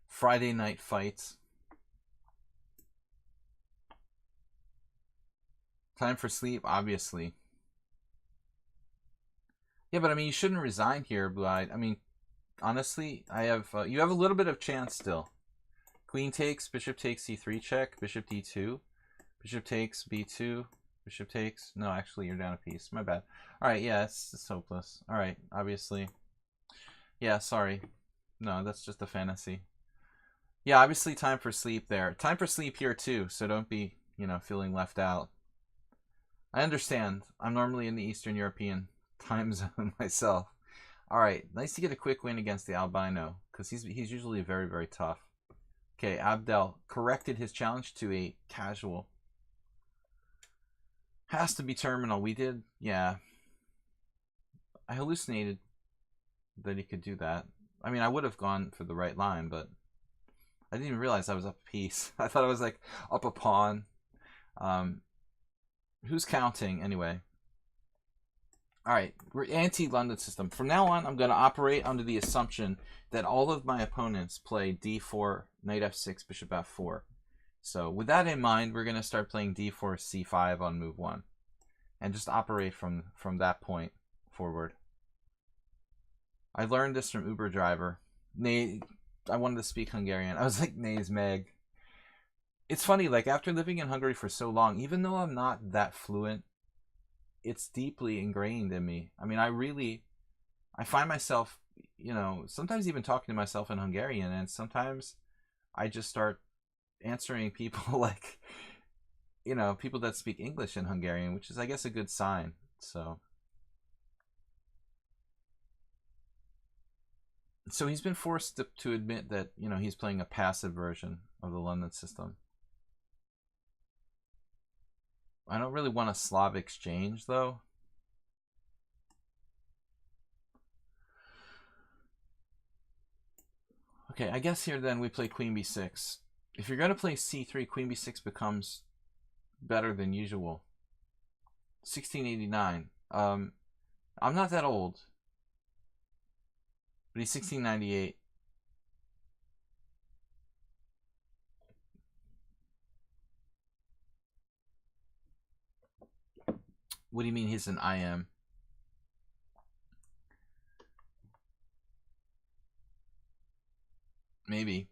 Friday night fights. Time for sleep, obviously. Yeah, but I mean, you shouldn't resign here, Blue-Eyed. I mean, honestly, I have you have a little bit of chance still. Queen takes, bishop takes c3 check, bishop d2, bishop takes b2, bishop takes. No, actually, you're down a piece. My bad. All right, yeah, it's hopeless. All right, obviously. Yeah, sorry. No, that's just a fantasy. Yeah, obviously time for sleep there. Time for sleep here too, so don't be, you know, feeling left out. I understand. I'm normally in the Eastern European time zone myself. All right, nice to get a quick win against the albino because he's usually very, very tough. Okay, Abdel corrected his challenge to a casual. Has to be terminal. We did, yeah. I hallucinated that he could do that. I mean, I would have gone for the right line, but I didn't even realize I was up a piece. I thought I was like up a pawn. Who's counting anyway? All right, we're anti-London system. From now on, I'm going to operate under the assumption that all of my opponents play d4, knight f6, bishop f4. So with that in mind, we're going to start playing d4, c5 on move 1. And just operate from that point forward. I learned this from Uber driver. I wanted to speak Hungarian. I was like, Nays Meg. It's funny, like after living in Hungary for so long, even though I'm not that fluent, it's deeply ingrained in me. I mean, I find myself, you know, sometimes even talking to myself in Hungarian, and sometimes I just start answering people like, people that speak English in Hungarian, which is, I guess, a good sign. So he's been forced to admit that, he's playing a passive version of the London system. I don't really want a Slav exchange, though. Okay, I guess here then we play Queen B6. If you're going to play C3, Queen B6 becomes better than usual. 1689. I'm not that old, but he's 1698. What do you mean he's an IM? Maybe.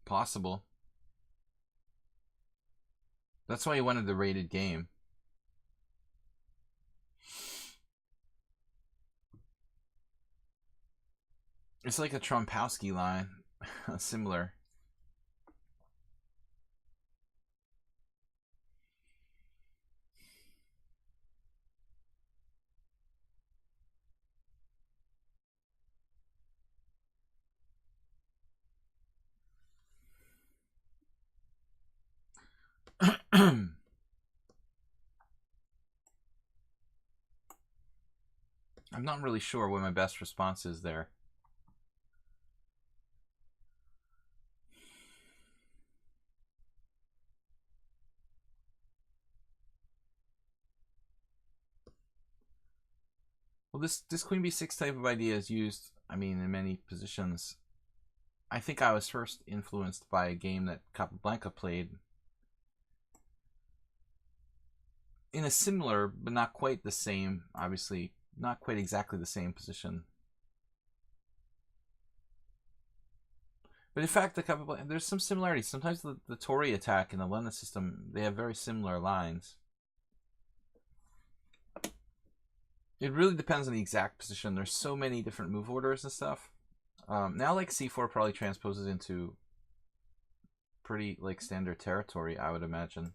Possible. That's why he wanted the rated game. It's like a Trompowsky line. Similar. I'm not really sure what my best response is there. Well, this Queen B6 type of idea is used, in many positions. I think I was first influenced by a game that Capablanca played in a similar, but not quite the same, obviously, not quite exactly the same position. But in fact, there's some similarities. Sometimes the Tory attack in the London system, they have very similar lines. It really depends on the exact position. There's so many different move orders and stuff. Now, like, C4 probably transposes into pretty, like, standard territory, I would imagine.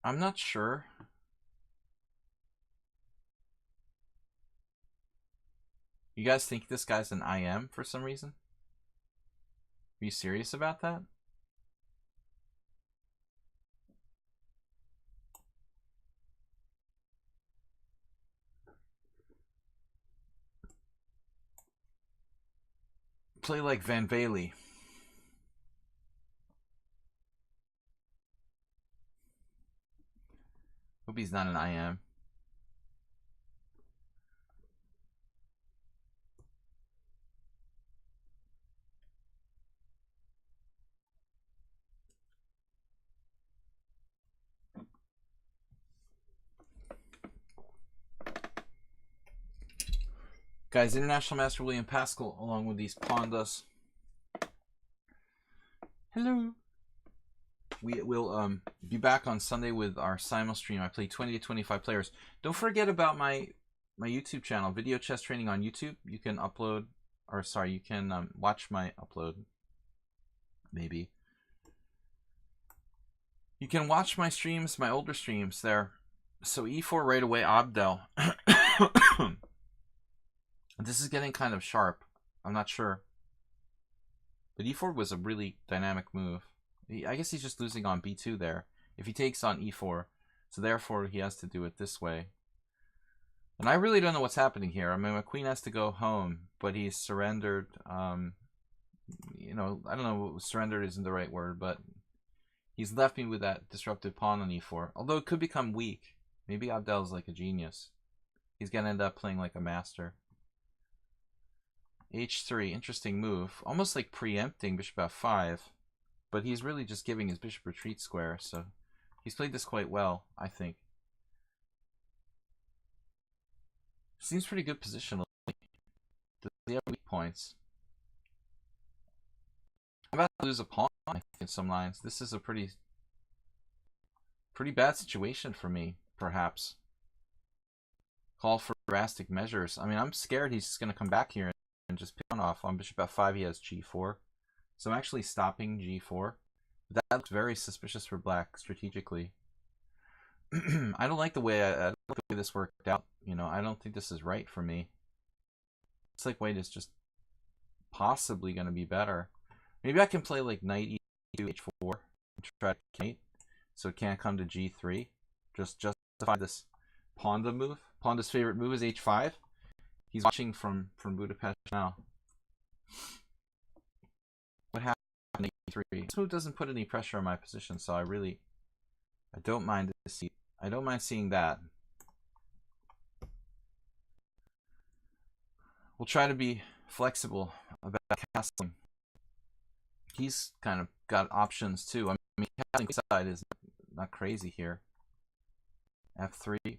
I'm not sure. You guys think this guy's an IM for some reason? Are you serious about that? Play like Van Bailey. Hope he's not an IM. Guys, International Master William Paschall, along with these pandas. Hello. We will be back on Sunday with our simul stream. I play 20 to 25 players. Don't forget about my YouTube channel, Video Chess Training on YouTube. You can upload, or sorry, you can watch my upload. Maybe. You can watch my streams, my older streams there. So E4 right away, Abdel. This is getting kind of sharp. I'm not sure. But E4 was a really dynamic move. I guess he's just losing on B2 there. If he takes on E4. So therefore he has to do it this way. And I really don't know what's happening here. My queen has to go home. But he's surrendered. I don't know. Surrendered isn't the right word. But he's left me with that disruptive pawn on E4. Although it could become weak. Maybe Abdel's like a genius. He's going to end up playing like a master. H3, interesting move. Almost like preempting bishop f5. But he's really just giving his bishop retreat square. So he's played this quite well, I think. Seems pretty good positionally. Does he have weak points? I'm about to lose a pawn, I think, in some lines. This is a pretty bad situation for me, perhaps. call for drastic measures. I mean, I'm scared he's just going to come back here and just pick one off. On bishop f5, he has g4. So I'm actually stopping g4. That looks very suspicious for black strategically. I don't like the way this worked out. You know, I don't think this is right for me. It's like white is just possibly going to be better. Maybe I can play like knight e2 h4 and try to mate, so it can't come to g3. Just justify this Ponda move. Ponda's favorite move is h5. He's watching from Budapest now. What happened on e3? This move doesn't put any pressure on my position, so I don't mind this. I don't mind seeing that. We'll try to be flexible about castling. He's kind of got options too. I mean, casting side is not crazy here. f3. I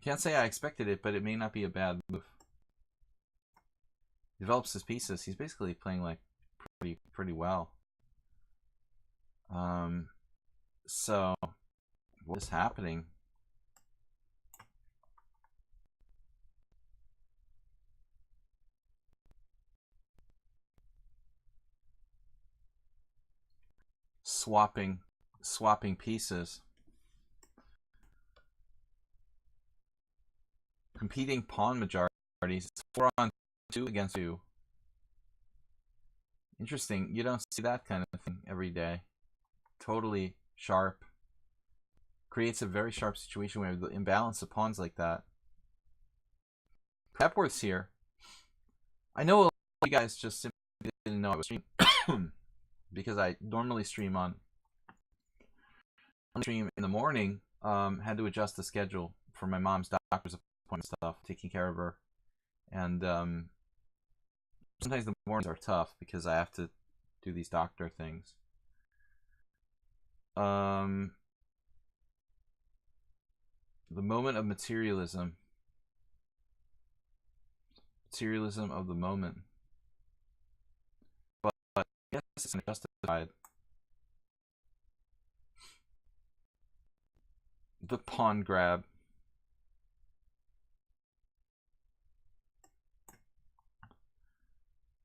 can't say I expected it, but it may not be a bad move. Develops his pieces. He's basically playing like pretty well. So what is happening? Swapping pieces. Competing pawn majorities. It's 4-on-2 against 2. Interesting. You don't see that kind of thing every day. Totally sharp. Creates a very sharp situation where the imbalance of pawns like that. Pepworth's here. I know a lot of you guys just simply didn't know I was streaming because I normally stream in the morning. Had to adjust the schedule for my mom's doctor's appointment stuff, taking care of her, and sometimes the mornings are tough because I have to do these doctor things. The moment of materialism of the moment, but I guess it's justified. The pawn grab.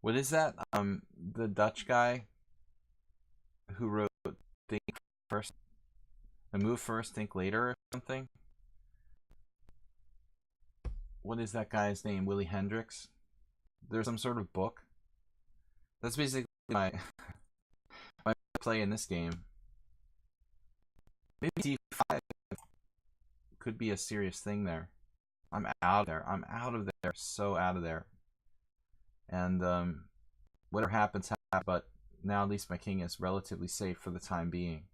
What is that? The Dutch guy who wrote "Think First, Move First, Think Later" or something. What is that guy's name? Willy Hendricks? There's some sort of book. That's basically my play in this game. Maybe d5 could be a serious thing there. I'm out of there. I'm out of there. So out of there. And whatever happens, but now at least my king is relatively safe for the time being.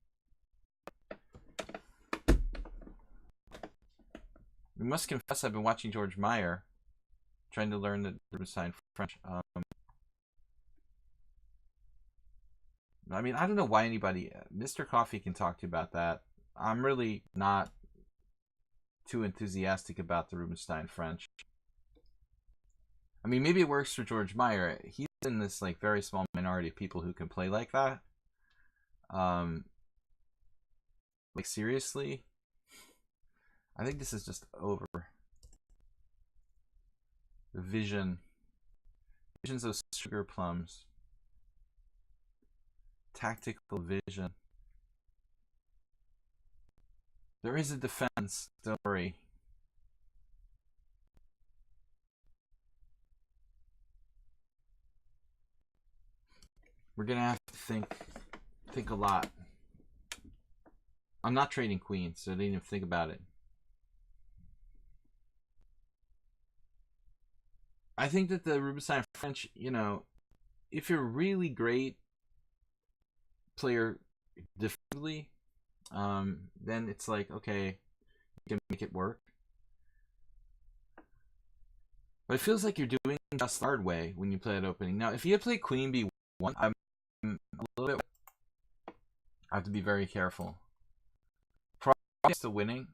We must confess I've been watching George Meyer, trying to learn the Rubinstein French. I mean, I don't know why anybody... Mr. Coffee can talk to you about that. I'm really not too enthusiastic about the Rubinstein French. I mean, maybe it works for George Meyer. He's in this like very small minority of people who can play like that. Like seriously, I think this is just over. The visions of sugar plums. Tactical vision. There is a defense. Don't worry. We're gonna have to think a lot. I'm not trading queens, so I didn't even think about it. I think that the Rubinstein French, you know, if you're really great player defensively, then it's like, okay, you can make it work. But it feels like you're doing just the hard way when you play that opening. Now, if you play Queen B1, I'm a little bit... I have to be very careful. Probably still winning,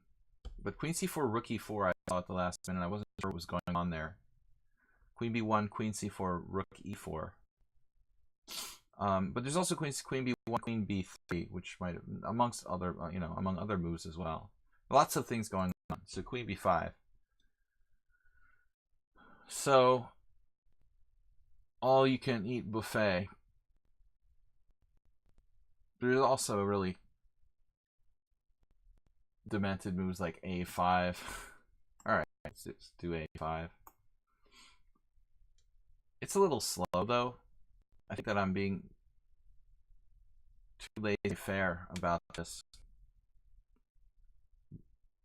but Queen C4, Rook E4, I saw at the last minute. I wasn't sure what was going on there. Queen B1, Queen C4, Rook E4. But there's also Queen B1, Queen B3, which might have, amongst other, among other moves as well. Lots of things going So queen b5. So all you can eat buffet. There's also really demented moves like a5. Alright, let's do a5. It's a little slow though. I think that I'm being too lazy fair about this.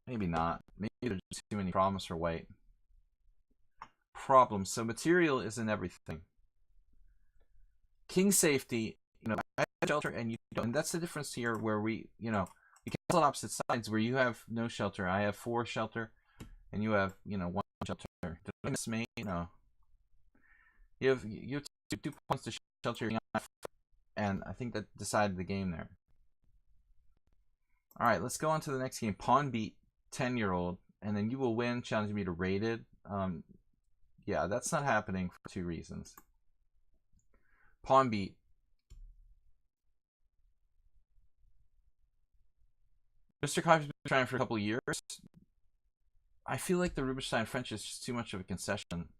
Maybe not. Maybe there's just too many problems for white. Problems. So material isn't everything. King safety, you know, I have shelter and you don't. And that's the difference here where we cancel on opposite sides where you have no shelter. I have 4 shelter and you have, 1 shelter. Did I miss me? No. You have 2 points to shelter, and I think that decided the game there. Alright, let's go on to the next game. Pawn beat 10-year-old, and then you will win, challenge me to rated. Yeah, that's not happening for 2 reasons. Pawn beat. Mr. Coffee's been trying for a couple years. I feel like the Rubinstein French is just too much of a concession.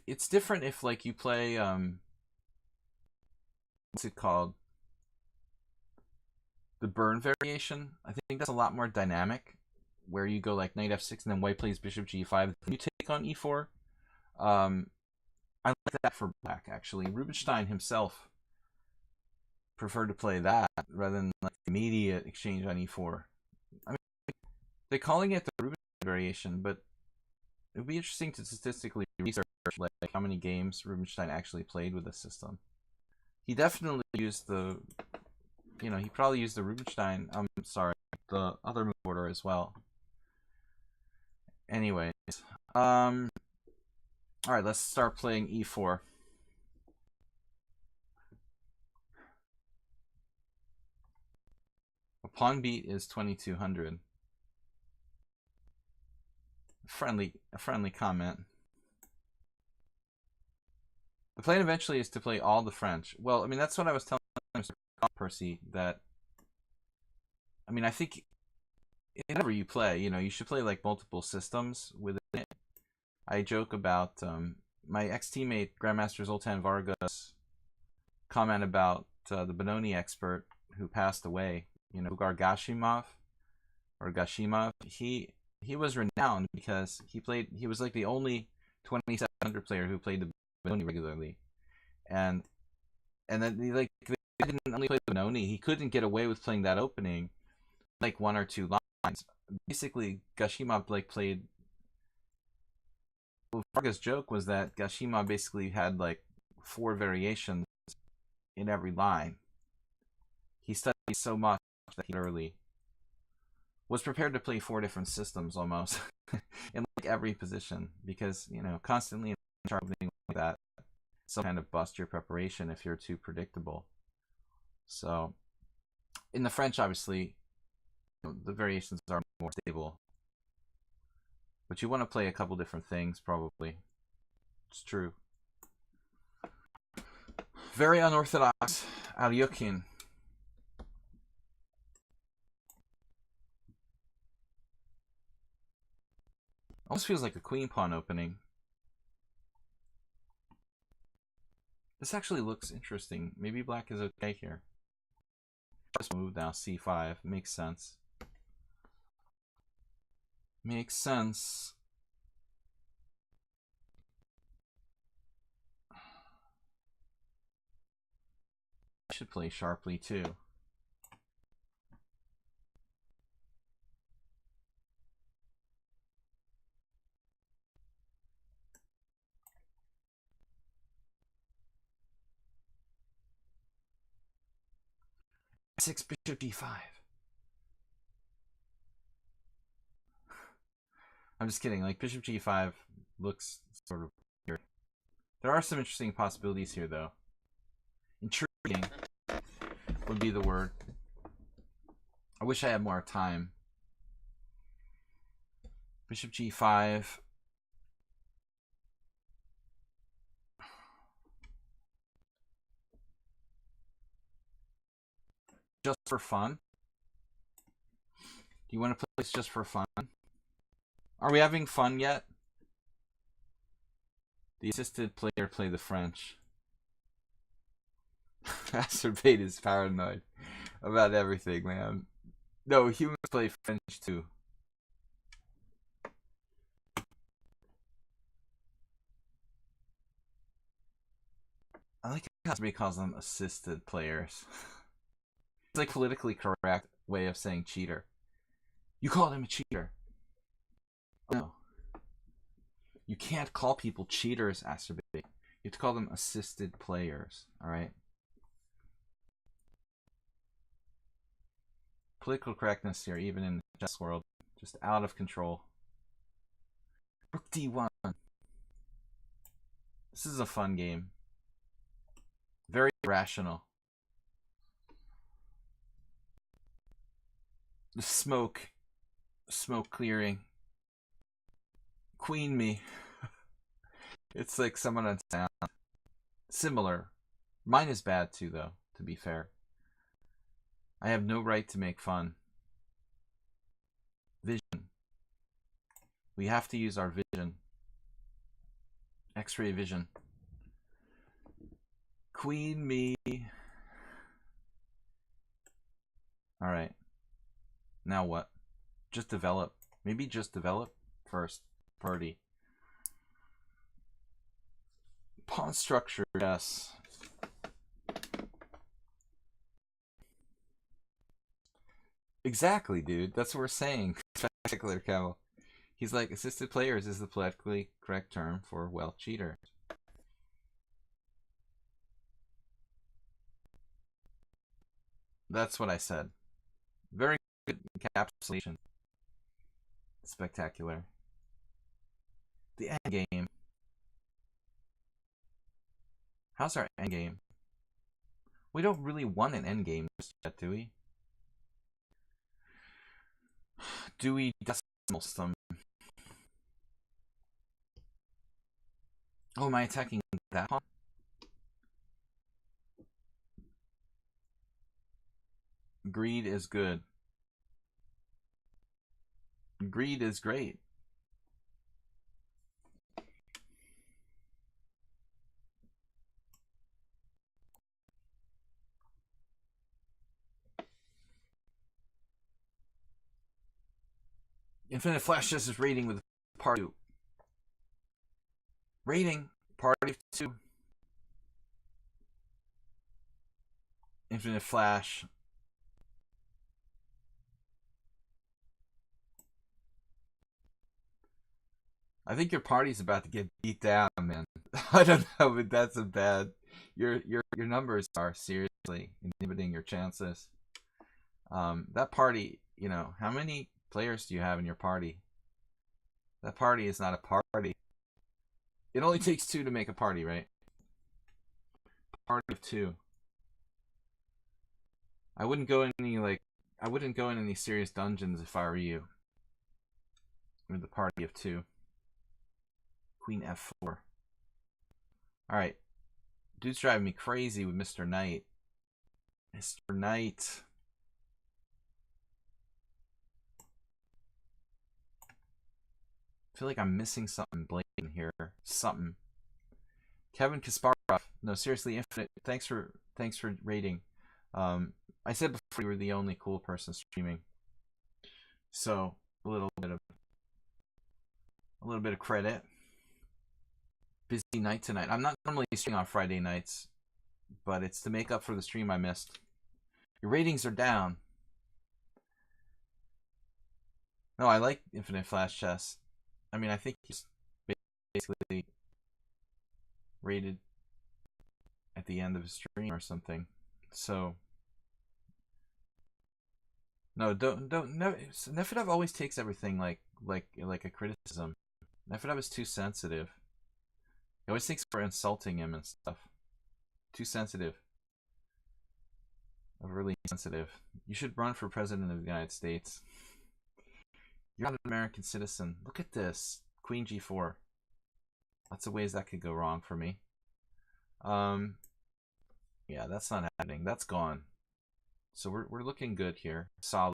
It's different if like you play what's it called? The Burn variation. I think that's a lot more dynamic, where you go like knight f6 and then white plays bishop g5. Then you take on e4. I like that for black actually. Rubinstein himself preferred to play that rather than like immediate exchange on e4. I mean, they're calling it the Rubinstein variation, but it would be interesting to statistically research like how many games Rubinstein actually played with the system. He definitely used the, he probably used the Rubinstein. The other move order as well. Anyways, all right, let's start playing e4. A pawn beat is 2200. A friendly comment. The plan eventually is to play all the French. Well, I mean, that's what I was telling Mr. Percy, that I mean, I think whenever you play, you should play like multiple systems within it. I joke about my ex-teammate Grandmaster Zoltan Vargas comment about the Benoni expert who passed away, Ugar Gashimov or Gashimov. He was renowned because he was like the only 2700 player who played the Benoni regularly, and then they didn't only play the Benoni. He couldn't get away with playing that opening like 1 or 2 lines. Basically, Gashimov played. Well, Varga's joke was that Gashimov basically had like 4 variations in every line. He studied so much that he literally was prepared to play 4 different systems almost in like every position, because constantly in opening like that, some kind of bust your preparation if you're too predictable. So in the French, obviously, the variations are more stable, but you want to play a couple different things probably. It's true. Very unorthodox Alyoshin. Almost feels like a queen pawn opening. This actually looks interesting. Maybe black is okay here. Just move now, c5. Makes sense. Makes sense. I should play sharply too. Six bishop d5. I'm just kidding. Like bishop g5 looks sort of weird. There are some interesting possibilities here, though. Intriguing would be the word. I wish I had more time. Bishop g5. just for fun? Do you want to play this just for fun? Are we having fun yet? The assisted player play the French. Acerbate is paranoid about everything, man. No, humans play French too. I like how somebody calls them assisted players. It's like politically correct way of saying cheater. You called him a cheater. No. You can't call people cheaters, Acerbate. You have to call them assisted players, alright? Political correctness here, even in the chess world, just out of control. Rook D1. This is a fun game. Very rational. The smoke clearing. Queen me. It's like someone on sound. Similar. Mine is bad too, though, to be fair. I have no right to make fun. Vision. We have to use our vision. X-ray vision. Queen me. Alright. Now what? Just develop. Maybe just develop first. Party. Pawn structure, yes. Exactly, dude. That's what we're saying. Spectacular Camel. He's like, assisted players is the politically correct term for, well, cheater. That's what I said. Very good encapsulation. Spectacular. The endgame. How's our endgame? We don't really want an endgame yet, do we? Do we decimal some? Oh, am I attacking that pawn? Greed is good. Greed is great. Infinite Flash Chess is rating with part 2. Rating, party 2. Infinite Flash. I think your party's about to get beat down, man. I don't know, but that's a bad. Your numbers are seriously inhibiting your chances. That party, you know, how many players do you have in your party? That party is not a party. It only takes 2 to make a party, right? Party of 2. I wouldn't go in any serious dungeons if I were you. With the party of 2. Queen F4. Alright. Dude's driving me crazy with Mr. Knight. Mr. Knight. I feel like I'm missing something blatant here. Something. Kevin Kasparov. No, seriously, Infinite. Thanks for rating. I said before you were the only cool person streaming. So a little bit of credit. Busy night tonight. I'm not normally streaming on Friday nights, but it's to make up for the stream I missed. Your ratings are down. No, I like Infinite Flash Chess. I mean, I think he's basically rated at the end of a stream or something. So no, don't no. Nefedov always takes everything like a criticism. Nefedov is too sensitive. He always thinks we're insulting him and stuff. Too sensitive. Overly sensitive. You should run for president of the United States. You're not an American citizen. Look at this. Queen G4. Lots of ways that could go wrong for me. Yeah, that's not happening. That's gone. So we're looking good here. Solid.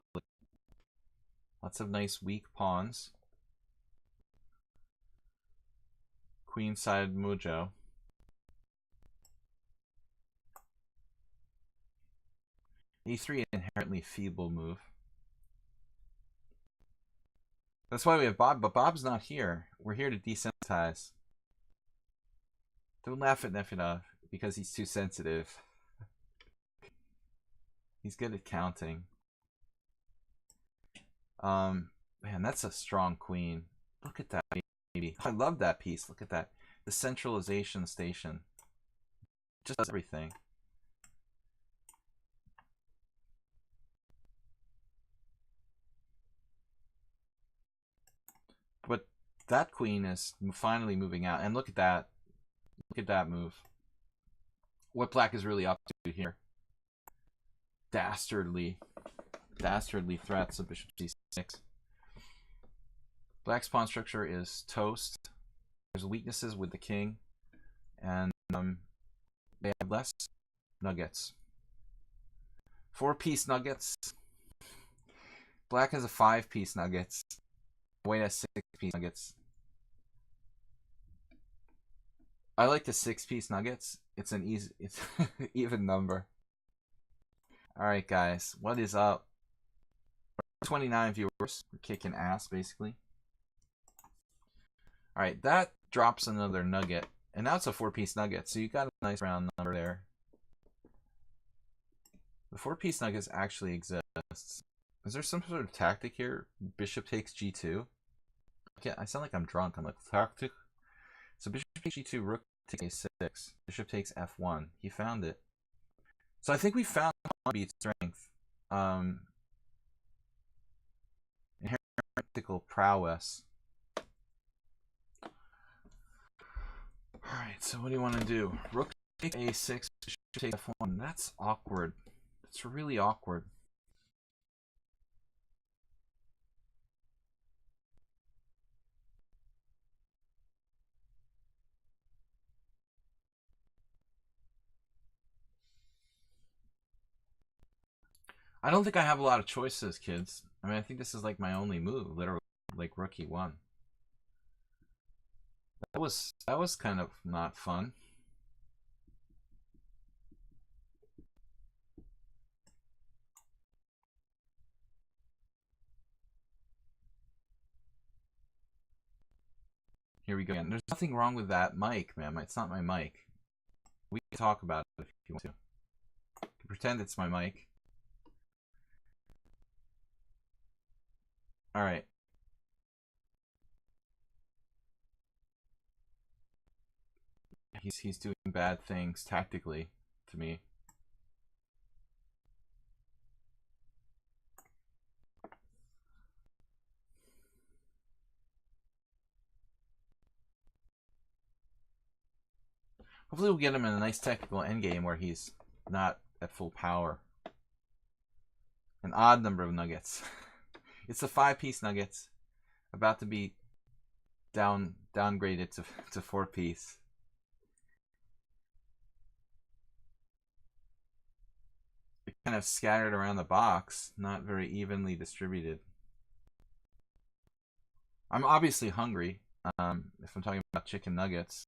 Lots of nice weak pawns. Queenside mojo. E3, inherently feeble move. That's why we have Bob, but Bob's not here. We're here to desensitize. Don't laugh at Nefedov because he's too sensitive. He's good at counting. Man, that's a strong queen. Look at that baby. I love that piece. Look at that. The centralization station. Just does everything. But that queen is finally moving out. And look at that. Look at that move. What black is really up to here. Dastardly threats of bishop c6. Black's pawn structure is toast. There's weaknesses with the king, and they have less nuggets. 4-piece nuggets. Black has a 5-piece nuggets. White has 6-piece nuggets. I like the 6-piece nuggets. It's an even number. All right, guys, what is up? 29 viewers. We're kicking ass, basically. All right, that drops another nugget, and now it's a 4-piece nugget, so you got a nice round number there. The 4-piece nuggets actually exists. Is there some sort of tactic here? Bishop takes g2. I sound like I'm drunk. I'm like, tactic. So bishop takes g2, rook takes a6, bishop takes f1. He found it. So I think we found pawn beat strength. Inherent tactical prowess. Alright, so what do you want to do? Rook takes a6, bishop takes f1. That's awkward. That's really awkward. I don't think I have a lot of choices, kids. I mean, I think this is like my only move, literally, like rook e1. That was kind of not fun. Here we go again. There's nothing wrong with that mic, man. It's not my mic. We can talk about it if you want to. You can pretend it's my mic. All right. He's doing bad things tactically to me. Hopefully we'll get him in a nice technical endgame where he's not at full power. An odd number of nuggets. It's the 5-piece nuggets about to be downgraded to 4-piece. They're kind of scattered around the box, not very evenly distributed. I'm obviously hungry. If I'm talking about chicken nuggets.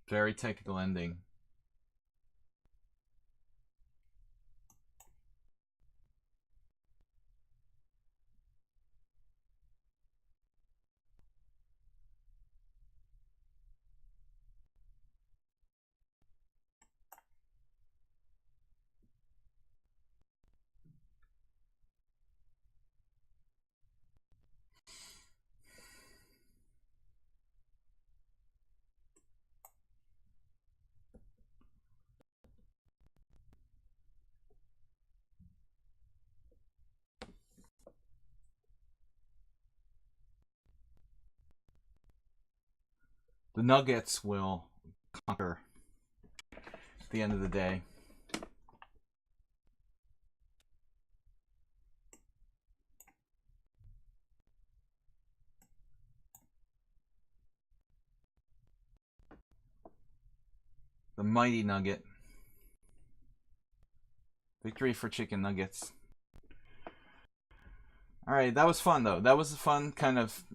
Very technical ending. The Nuggets will conquer at the end of the day. The mighty Nugget. Victory for Chicken Nuggets. Alright, that was fun though. That was a fun kind of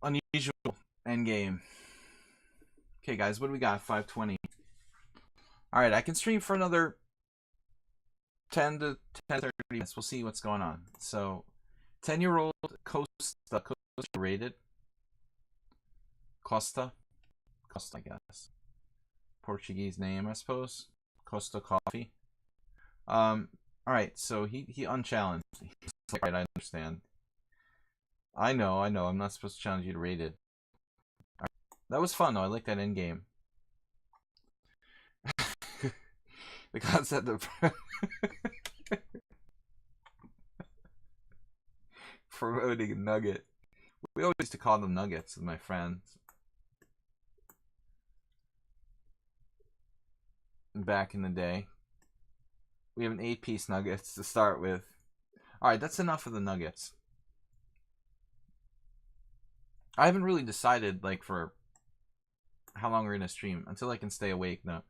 unusual endgame. Okay guys, what do we got? 520. Alright, I can stream for another 10 to 10-30 minutes. We'll see what's going on. So, 10-year-old Costa rated. Costa, I guess. Portuguese name, I suppose. Costa Coffee. Alright, so he unchallenged. He's like, right, I understand. I know. I'm not supposed to challenge you to rated. Right. That was fun though. I like that end game. The concept of promoting a nugget. We always used to call them nuggets with my friends. Back in the day. We have an 8-piece nuggets to start with. Alright, that's enough of the nuggets. I haven't really decided, like, for how long we're gonna stream. Until I can stay awake, no.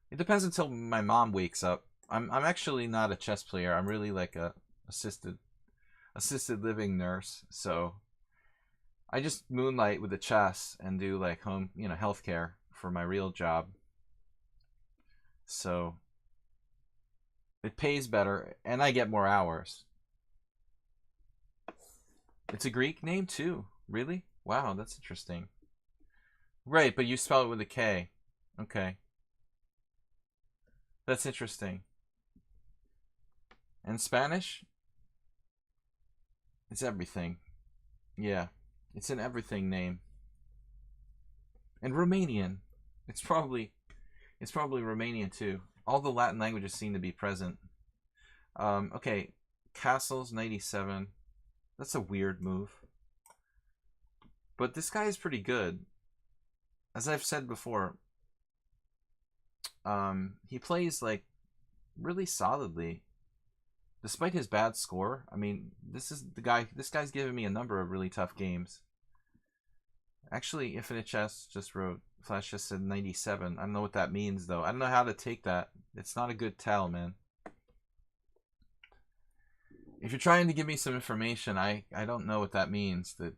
It depends until my mom wakes up. I'm actually not a chess player. I'm really like a assisted living nurse. So I just moonlight with the chess and do like home, healthcare for my real job. So it pays better and I get more hours. It's a Greek name too. Really? Wow, that's interesting. Right, but you spell it with a K. Okay. That's interesting. And Spanish? It's everything. Yeah. It's an everything name. And Romanian. It's probably Romanian too. All the Latin languages seem to be present. Okay. Castles 97. That's a weird move. But this guy is pretty good. As I've said before, he plays like really solidly despite his bad score. I mean, this guy's given me a number of really tough games. Actually, Infinite Chess just wrote, Flash just said 97. I don't know what that means though. I don't know how to take that. It's not a good tell, man. If you're trying to give me some information, I don't know what that means. That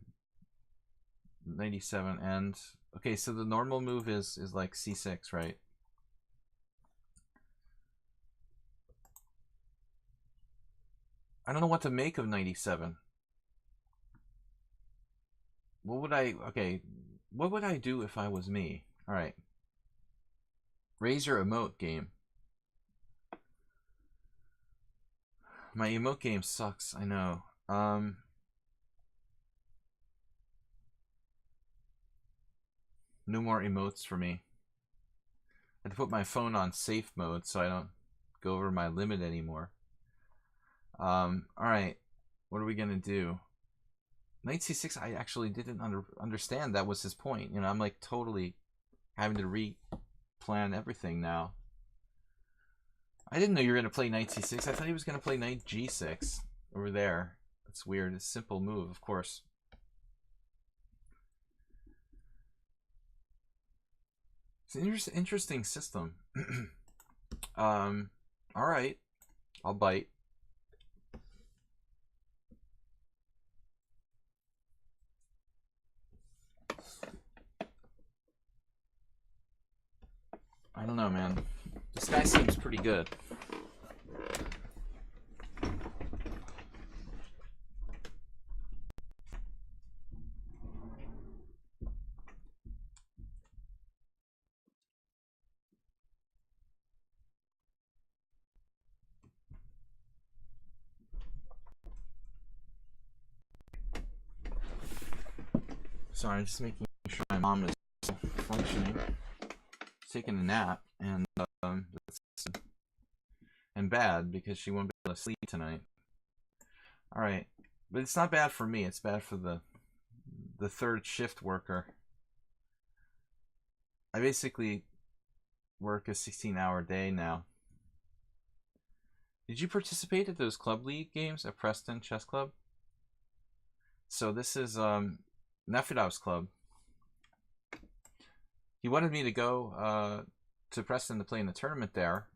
97 and okay, so the normal move is like c6, right? I don't know what to make of 97. What would I do if I was me? All right. Raise your emote game. My emote game sucks, I know. No more emotes for me. I had to put my phone on safe mode so I don't go over my limit anymore. Alright. What are we gonna do? Knight c6, I actually didn't understand that was his point. I'm like totally having to re-plan everything now. I didn't know you were gonna play knight c6. I thought he was gonna play knight g6 over there. That's weird. It's a simple move, of course. It's an interesting system. Alright. I'll bite. I don't know, man. This guy seems pretty good. Sorry, just making sure my mom is functioning. Taking a nap, and bad because she won't be able to sleep tonight. All right, but it's not bad for me. It's bad for the third shift worker. I basically work a 16-hour day now. Did you participate at those club league games at Preston Chess Club? So this is Nefedov's club. He wanted me to go to Preston to play in the tournament there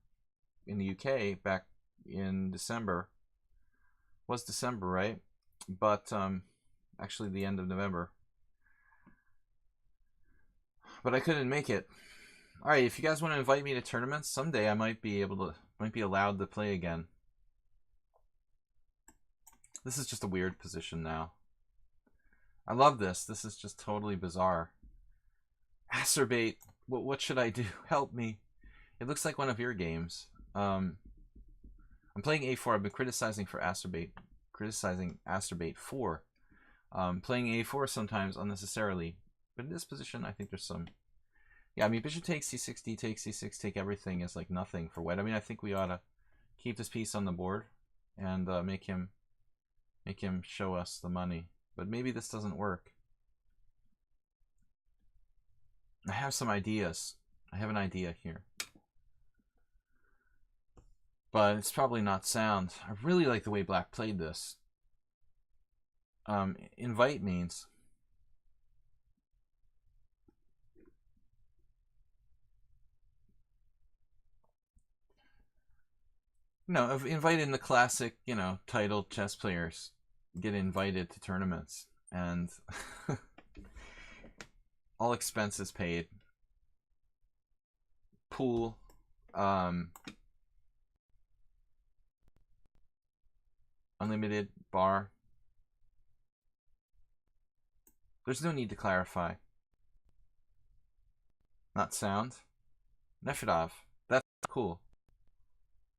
in the UK back in December. It was December, right? But actually the end of November. But I couldn't make it. All right, if you guys want to invite me to tournaments someday, I might be allowed to play again. This is just a weird position now. I love this. This is just totally bizarre. Acerbate. What should I do? Help me. It looks like one of your games. I'm playing A4. I've been criticizing Acerbate 4. Playing A4 sometimes unnecessarily. But in this position, I think there's some... Yeah, I mean, bishop takes c6, d takes c6, take everything is like nothing for white. I mean, I think we ought to keep this piece on the board and make him show us the money. But maybe this doesn't work. I have some ideas. I have an idea here. But it's probably not sound. I really like the way black played this. Invite means... No, I've invited the classic, titled chess players get invited to tournaments. And all expenses paid. Pool. Unlimited bar. There's no need to clarify. Not sound. Nefedov. That's cool.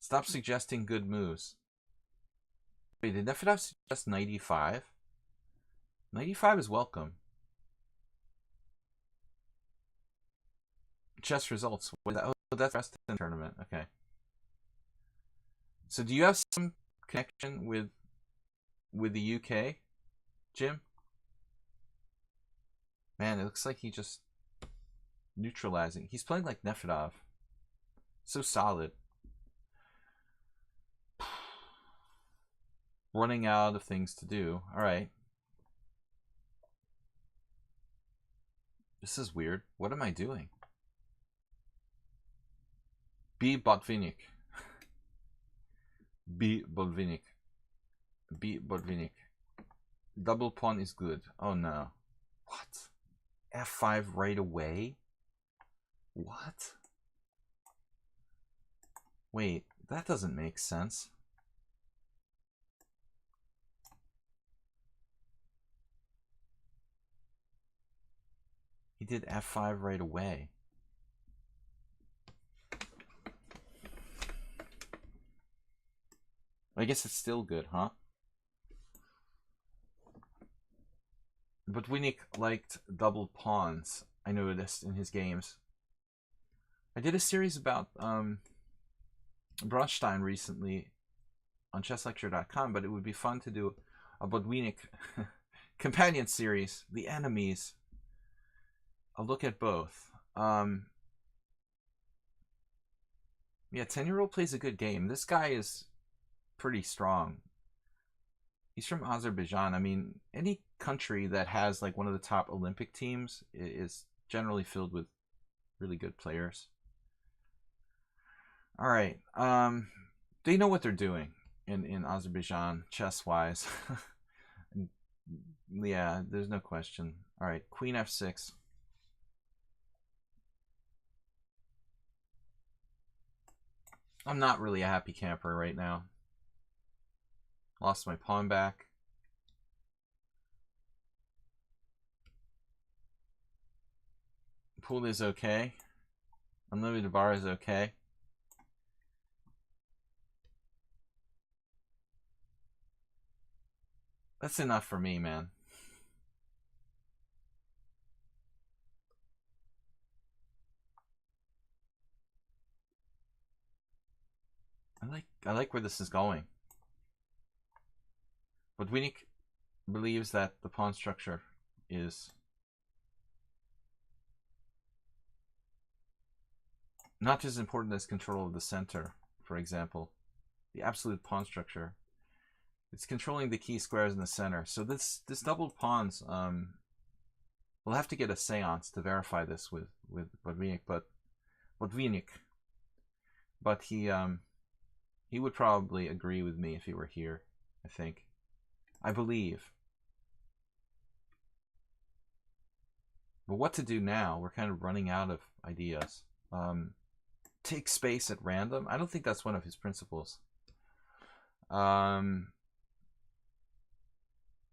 Stop suggesting good moves. Wait, did Nefedov suggest 95? 95 is welcome. Chess results. Oh, that's Preston tournament. Okay. So do you have some connection with the UK, Jim? Man, it looks like he just neutralizing. He's playing like Nefedov. So solid. Running out of things to do. Alright. This is weird. What am I doing? B. Botvinnik. B. Botvinnik. B. Botvinnik. Double pawn is good. Oh no. What? F5 right away? What? Wait, that doesn't make sense. He did F5 right away. I guess it's still good, huh? But Winnick liked double pawns, I noticed in his games. I did a series about Bronstein recently on chesslecture.com, but it would be fun to do a Bodwinic companion series, The Enemies. I'll look at both. Yeah, 10-year-old plays a good game. This guy is pretty strong. He's from Azerbaijan. I mean, any country that has like one of the top Olympic teams is generally filled with really good players. All right. They know what they're doing in Azerbaijan, chess-wise. Yeah, there's no question. All right, Queen F6. I'm not really a happy camper right now. Lost my pawn back. Pool is okay. Unlimited bar is okay. That's enough for me, man. I like where this is going. But Winnick believes that the pawn structure is not as important as control of the center, for example. The absolute pawn structure. It's controlling the key squares in the center. So this doubled pawns, we'll have to get a seance to verify this with Botvinnik, but he would probably agree with me if he were here, I think. I believe. But what to do now? We're kind of running out of ideas. Take space at random? I don't think that's one of his principles.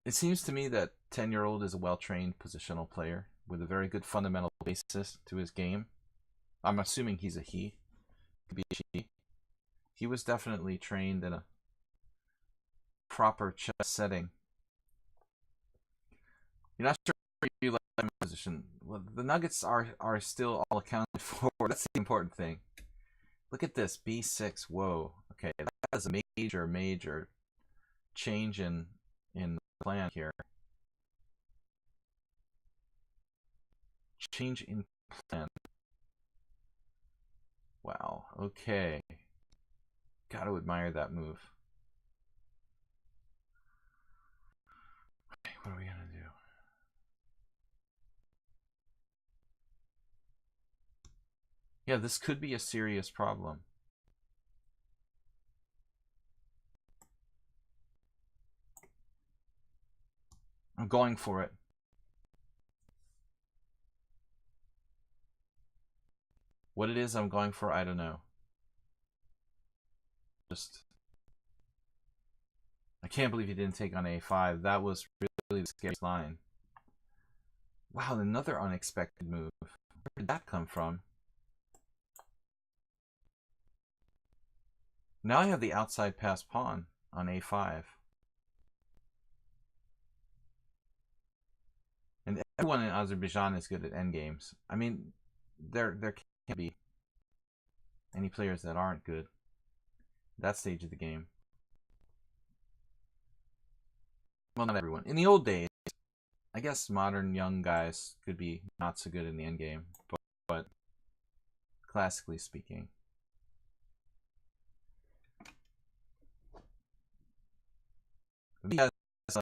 It seems to me that 10-year-old is a well-trained positional player with a very good fundamental basis to his game. I'm assuming he's a he. Could be a she. He was definitely trained in a proper chess setting. You're not sure you like my position. Well, the nuggets are still all accounted for. That's the important thing. Look at this, b6. Whoa. Okay, that is a major change in the plan here. Change in plan. Wow. Okay. Gotta admire that move. Okay, what are we gonna do? Yeah, this could be a serious problem. I'm going for it. What it is I'm going for, I don't know. I can't believe he didn't take on a5. That was really the scariest line. Wow, another unexpected move. Where did that come from? Now I have the outside pass pawn on a5. And everyone in Azerbaijan is good at endgames. I mean, there can't be any players that aren't good at that stage of the game. Well, not everyone. In the old days, I guess modern young guys could be not so good in the endgame, but classically speaking. He has a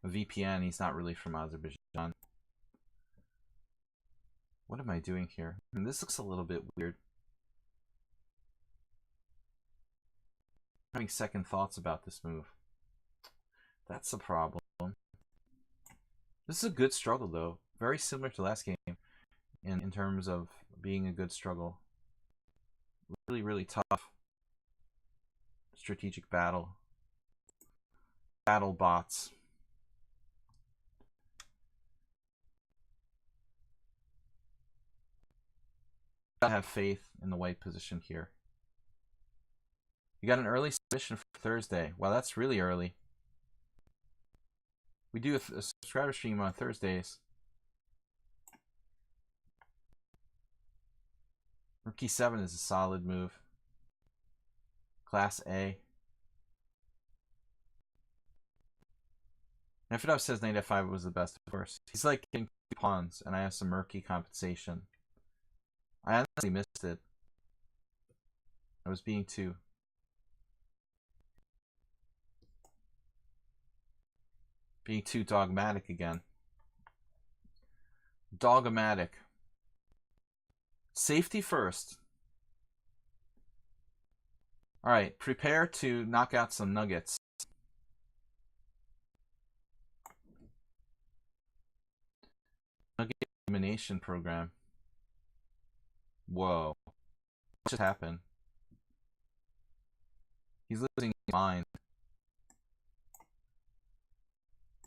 VPN. He's not really from Azerbaijan. What am I doing here? This looks a little bit weird. I'm having second thoughts about this move. That's a problem. This is a good struggle, though. Very similar to last game in terms of being a good struggle. Really tough strategic battle. Battle bots. I have faith in the white position here. You got an early submission for Thursday. Wow, that's really early. We do a subscriber stream on Thursdays. Rook e7 is a solid move. Class A. Nefedov says knight f5 was the best, of course. He's like getting 2 pawns, and I have some murky compensation. I honestly missed it. I was being too dogmatic again. Dogmatic. Safety first. Alright, prepare to knock out some nuggets. Nugget elimination program. Whoa. What just happened? He's losing his mind.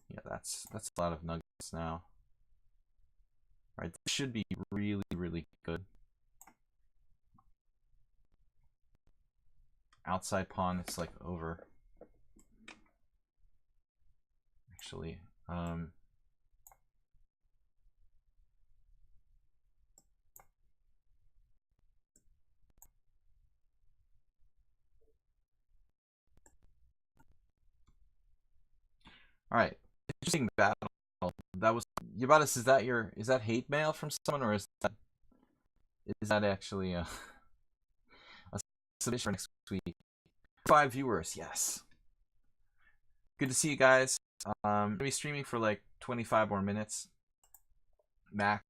Yeah, that's a lot of nuggets now. Alright, this should be really good. Outside pawn, it's like over. Actually, Alright. Interesting battle. That was Yabatis, is that hate mail from someone, or is that Is that actually a submission next week? 5 viewers, yes. Good to see you guys. I'm gonna be streaming for like 25 more minutes max.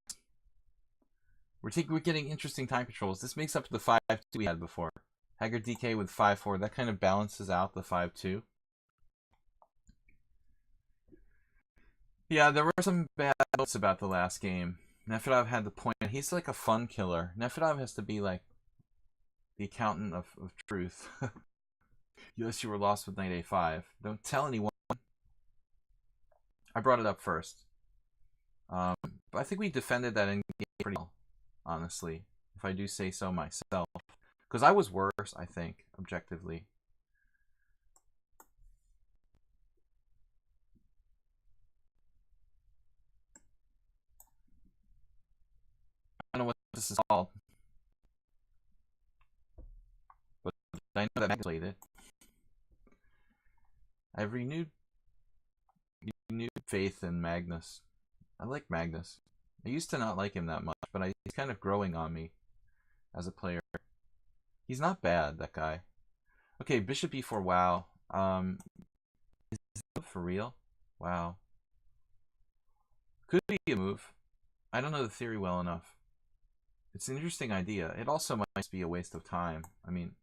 We're getting interesting time controls. This makes up to the 5-2 we had before. Haggard DK with 5-4. That kind of balances out the 5-2. Yeah, there were some bad notes about the last game. Nefedov had the point. He's like a fun killer. Nefedov has to be like the accountant of truth. Yes, you were lost with knight a5. Don't tell anyone. I brought it up first. But I think we defended that in game pretty well, honestly, if I do say so myself. Because I was worse, I think, objectively. I don't know what this is called. But I know that Magnus played it. I have renewed faith in Magnus. I like Magnus. I used to not like him that much, but he's kind of growing on me as a player. He's not bad, that guy. Okay, bishop e4, wow. Is this for real? Wow. Could be a move. I don't know the theory well enough. It's an interesting idea. It also might be a waste of time. I mean,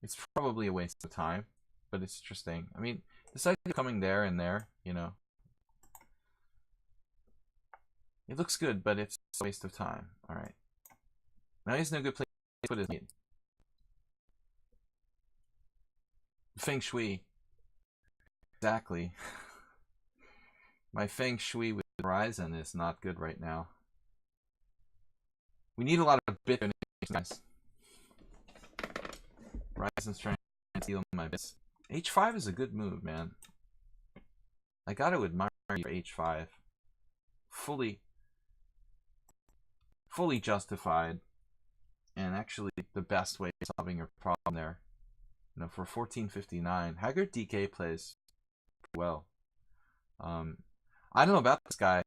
it's probably a waste of time, but it's interesting. I mean, this idea of coming there and there, you know. It looks good, but it's a waste of time. Alright. Now he's no good place to put his meat. Feng Shui. Exactly. My Feng Shui with Horizon is not good right now. We need a lot of bit donations, guys. Horizon's trying to steal my bits. H5 is a good move, man. I gotta admire you for H5. Fully justified. And actually the best way of solving your problem there. You know, for 1459. Haggard DK plays well. I don't know about this guy.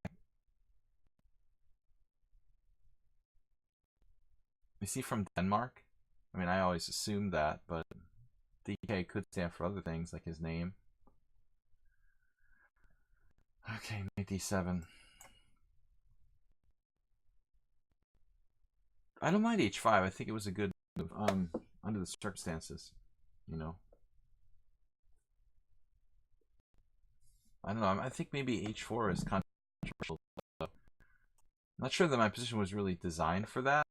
Is he from Denmark? I mean, I always assumed that, but DK could stand for other things, like his name. Okay, knight d7. I don't mind h5. I think it was a good move, under the circumstances, you know. I don't know. I think maybe h4 is controversial. I'm not sure that my position was really designed for that.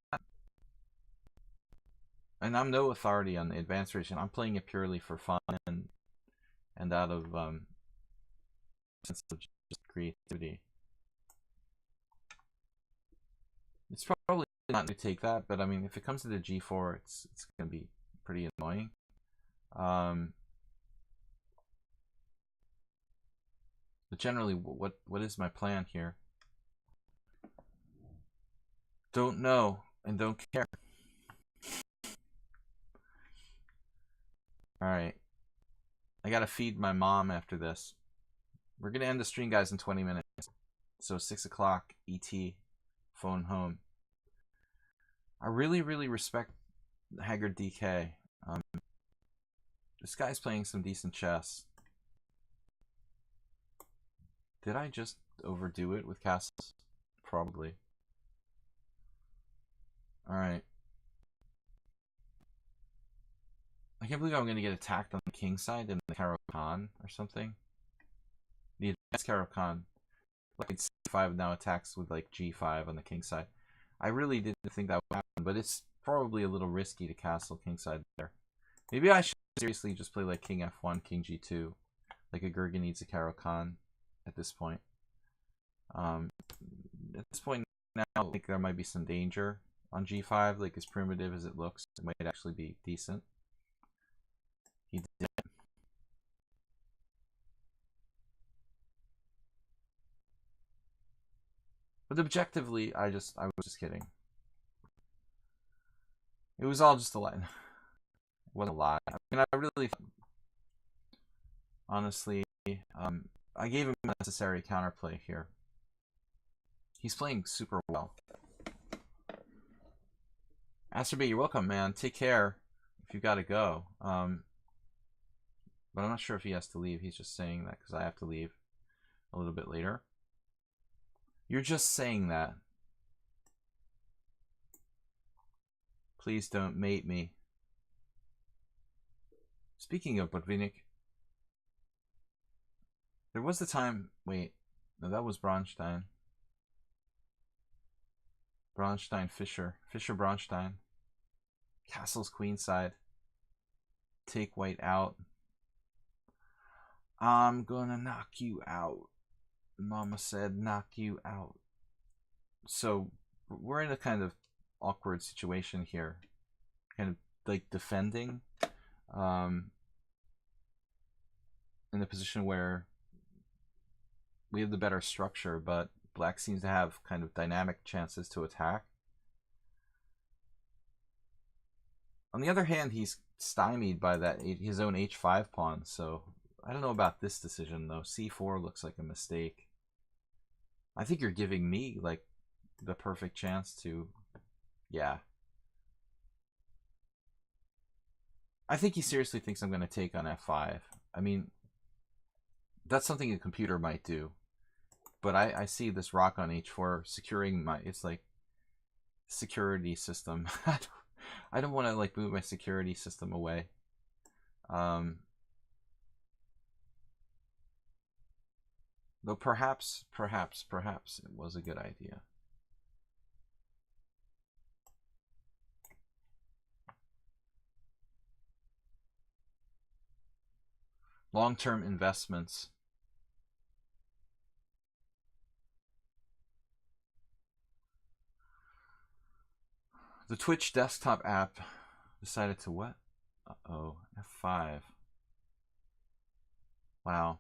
And I'm no authority on the advanced version. I'm playing it purely for fun and out of sense of just creativity. It's probably not to take that, but I mean, if it comes to the g4, it's gonna be pretty annoying. But generally, what is my plan here? Don't know and don't care. Alright. I gotta feed my mom after this. We're gonna end the stream, guys, in 20 minutes. So 6 o'clock ET, phone home. I really, really respect Haggard DK. This guy's playing some decent chess. Did I just overdo it with castles? Probably. Alright. I can't believe I'm going to get attacked on the king side in the Caro-Kann or something. The advanced Caro-Kann. Like c5 now attacks with like g5 on the king side. I really didn't think that would happen, but it's probably a little risky to castle king side there. Maybe I should seriously just play like king f1, king g2. Like a Gurgen needs a Caro-Kann at this point. At this point now, I think there might be some danger on g5. Like as primitive as it looks, it might actually be decent. He did. But objectively, I was just kidding. It was all just a lie. It wasn't a lie. I mean, I really, honestly, I gave him a necessary counterplay here. He's playing super well. Aster B, you're welcome, man. Take care if you gotta go. But I'm not sure if he has to leave. He's just saying that because I have to leave a little bit later. You're just saying that. Please don't mate me. Speaking of Botvinnik, there was the time. Wait, no, that was Braunstein. Braunstein, Fischer. Fischer, Braunstein. Castle's queenside. Take white out. I'm gonna knock you out. Mama said knock you out. So we're in a kind of awkward situation here. Kind of like defending. In a position where we have the better structure, but black seems to have kind of dynamic chances to attack. On the other hand, he's stymied by that his own h5 pawn, so I don't know about this decision though. c4 looks like a mistake. I think you're giving me like the perfect chance to, yeah. I think he seriously thinks I'm going to take on f5. I mean, that's something a computer might do. But I see this rock on h4 securing my, it's like security system. I don't want to like move my security system away. Though perhaps it was a good idea. Long-term investments. The Twitch desktop app decided to what? Uh-oh, F5. Wow.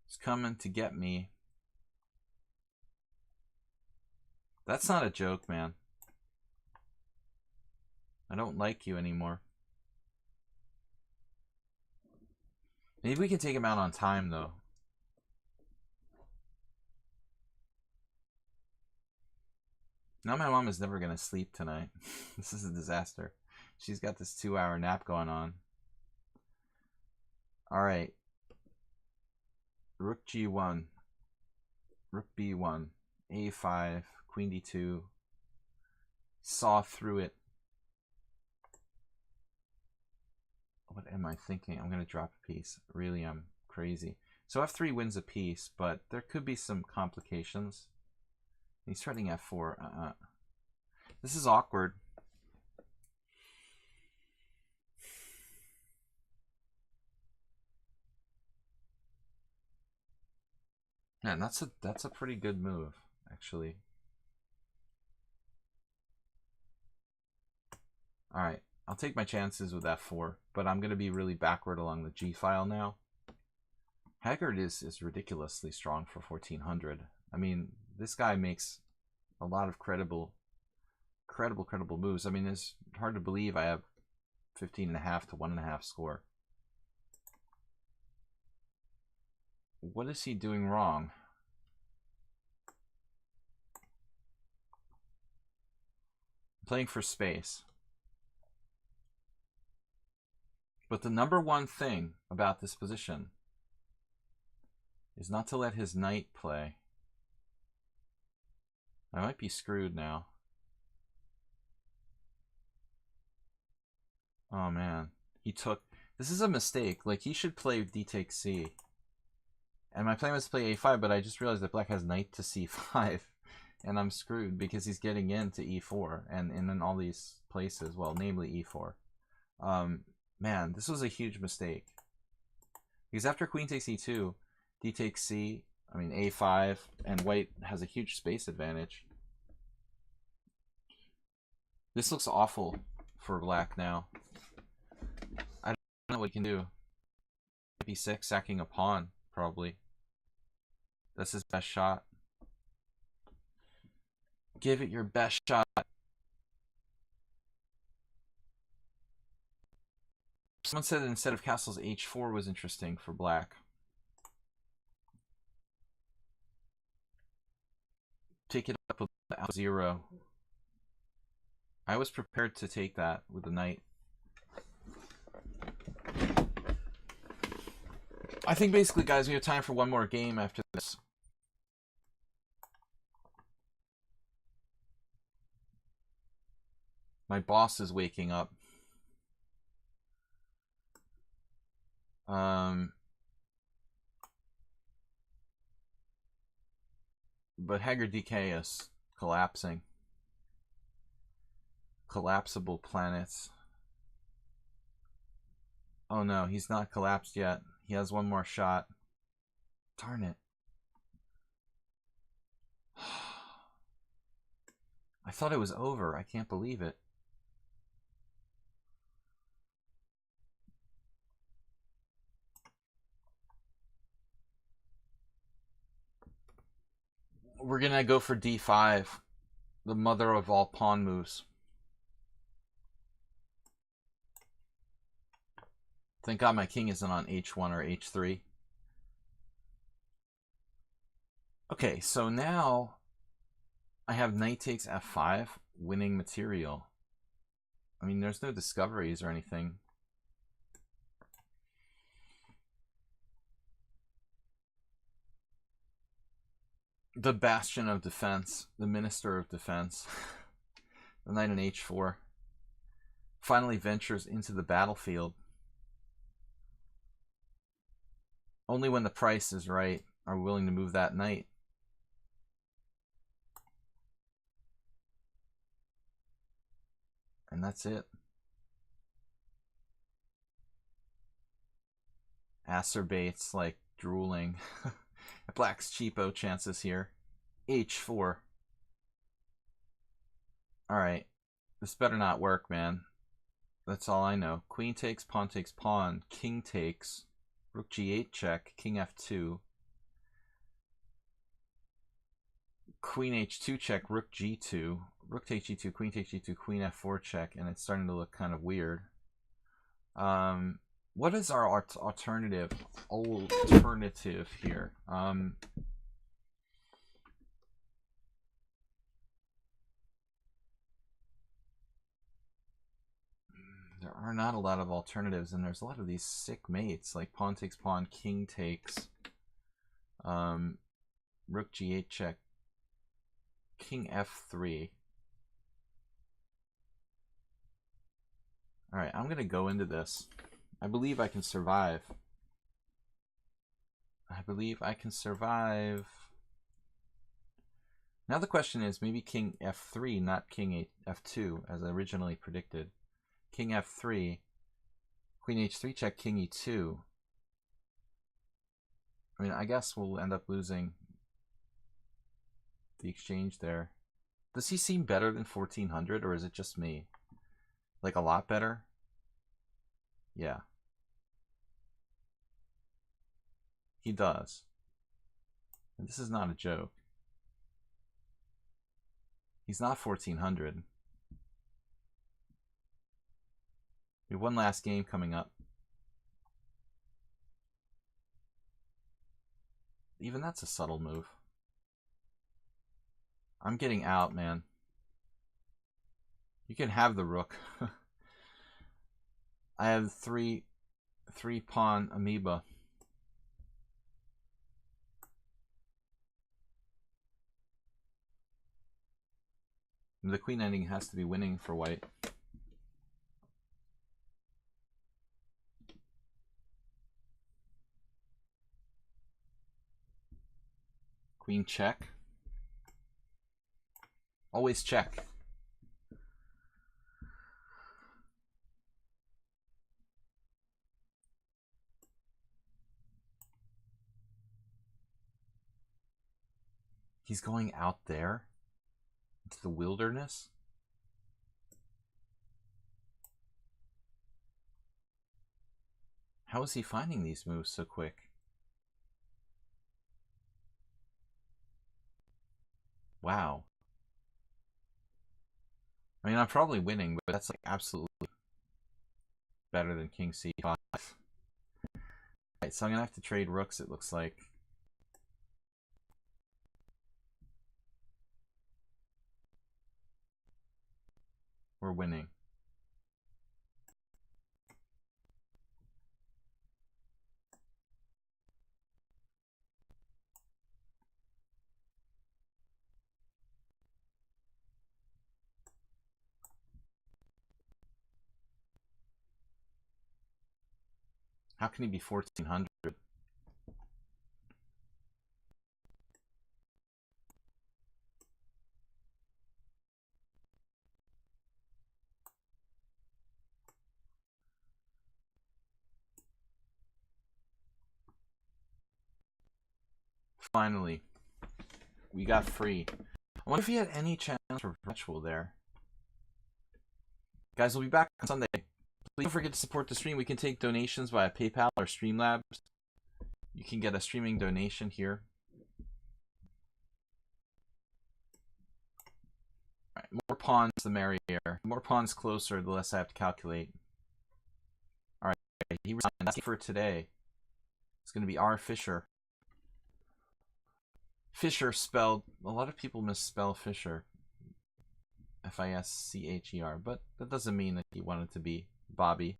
It's coming to get me. That's not a joke, man. I don't like you anymore. Maybe we can take him out on time, though. Now my mom is never going to sleep tonight. This is a disaster. She's got this 2-hour nap going on. Alright. Rook G1. Rook B1. A5. Queen D2. Saw through it. What am I thinking? I'm going to drop a piece. Really, I'm crazy. So F3 wins a piece, but there could be some complications. He's threatening F4. This is awkward. Man, that's a pretty good move, actually. All right, I'll take my chances with F4, but I'm going to be really backward along the G file now. Haggard is ridiculously strong for 1400. I mean, this guy makes a lot of credible moves. I mean, it's hard to believe I have 15.5 to 1.5 score. What is he doing wrong? I'm playing for space. But the number one thing about this position is not to let his knight play. I might be screwed now. Oh man, he took, this is a mistake. Like, he should play d takes c. And my plan was to play a5, but I just realized that black has knight to c5. And I'm screwed because he's getting into e4 and in all these places, well, namely e4. Man, this was a huge mistake. Because after queen takes e2, d takes c, I mean a5, and white has a huge space advantage. This looks awful for black now. I don't know what he can do. b6, sacking a pawn, probably. That's his best shot. Give it your best shot. Someone said that instead of castles, h4 was interesting for black. Take it up with the 0. I was prepared to take that with the knight. I think basically, guys, we have time for one more game after this. My boss is waking up. But Haggard DK is collapsing. Collapsible planets. Oh no, he's not collapsed yet. He has one more shot. Darn it. I thought it was over. I can't believe it. We're gonna go for d5, the mother of all pawn moves. Thank God my king isn't on h1 or h3. Okay, so now I have knight takes f5, winning material. I mean, there's no discoveries or anything. The bastion of defense, the minister of defense. The knight on h4 finally ventures into the battlefield. Only when the price is right are we willing to move that knight. And that's it. Acerbates like drooling. Black's cheapo chances here. h4. Alright. This better not work, man. That's all I know. Queen takes, pawn, king takes, rook g8 check, king f2, queen h2 check, rook g2, rook takes g2, queen takes g2, queen f4 check, and it's starting to look kind of weird. What is our alternative here? There are not a lot of alternatives, and there's a lot of these sick mates, like pawn takes pawn, king takes, rook g8 check, king f3. Alright, I'm going to go into this. I believe I can survive. I believe I can survive. Now the question is, maybe king f3, not king f2, as I originally predicted. King f3, queen h3 check, king e2. I mean, I guess we'll end up losing the exchange there. Does he seem better than 1400, or is it just me? Like a lot better? Yeah. He does. And this is not a joke. He's not 1400. We have one last game coming up. Even that's a subtle move. I'm getting out, man. You can have the rook. I have three pawn amoeba. The queen ending has to be winning for white. Queen check. Always check. He's going out there into the wilderness. How is he finding these moves so quick? Wow. I mean, I'm probably winning, but that's like absolutely better than king c5. Alright, so I'm gonna have to trade rooks, it looks like. winning. How can he be 1400? Finally, we got free. I wonder if he had any chance for virtual there. Guys, we'll be back on Sunday. Please don't forget to support the stream. We can take donations via PayPal or Streamlabs. You can get a streaming donation here. All right, more pawns, the merrier. The more pawns closer, the less I have to calculate. All right, he resigned. That's it for today. It's going to be R. Fisher. Fisher spelled, a lot of people misspell Fisher. F-I-S-C-H-E-R, but that doesn't mean that he wanted to be Bobby.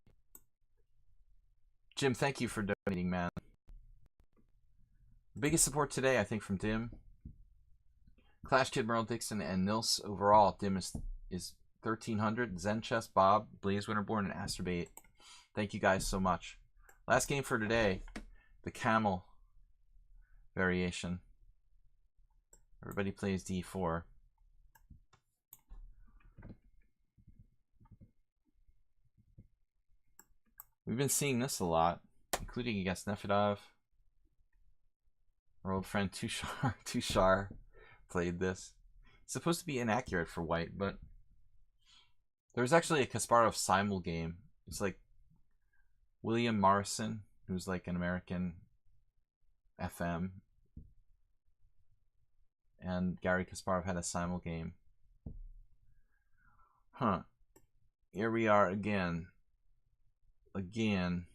Jim, thank you for donating, man. Biggest support today, I think, from Dim. Clash Kid, Merle Dixon, and Nils overall. Dim is 1300. Zen Chess, Bob, Blaze Winterborn, and Asterbait. Thank you guys so much. Last game for today, the Camel variation. Everybody plays D4. We've been seeing this a lot, including against Nefedov. Our old friend Tushar played this. It's supposed to be inaccurate for white, but there's actually a Kasparov simul game. It's like William Morrison, who's like an American FM, and Gary Kasparov had a simul game. Huh. Here we are again. Knight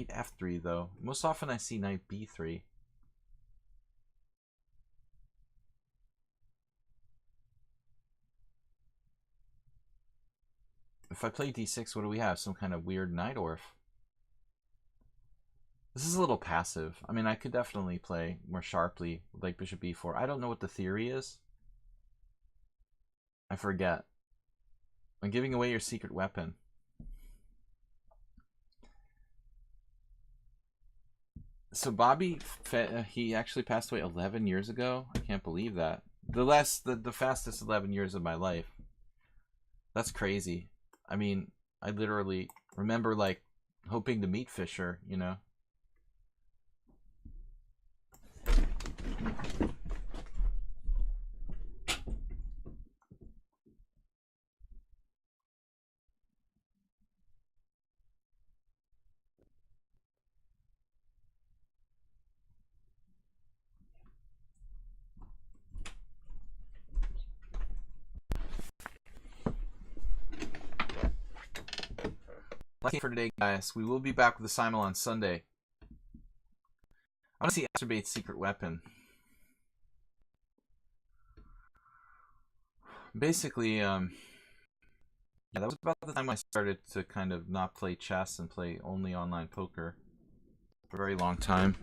F3 though. Most often I see Knight B3. If I play D6, what do we have? Some kind of weird Najdorf. This is a little passive. I mean, I could definitely play more sharply, like Bishop B4. I don't know what the theory is. I forget. I'm giving away your secret weapon. So Bobby, he actually passed away 11 years ago. I can't believe that. The fastest 11 years of my life. That's crazy. I mean, I literally remember like hoping to meet Fisher, you know. Last game for today, guys. We will be back with the simul on Sunday. I want to see Asterbait's secret weapon. Basically, yeah, that was about the time I started to kind of not play chess and play only online poker for a very long time.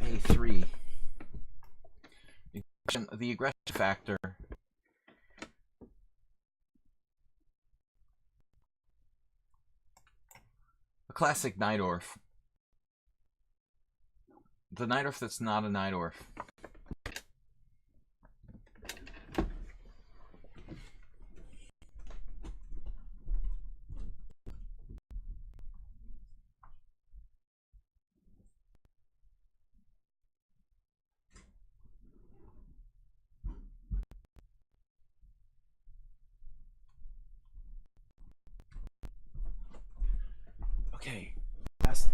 A3. The aggression factor. A classic Najdorf. The Najdorf that's not a Najdorf.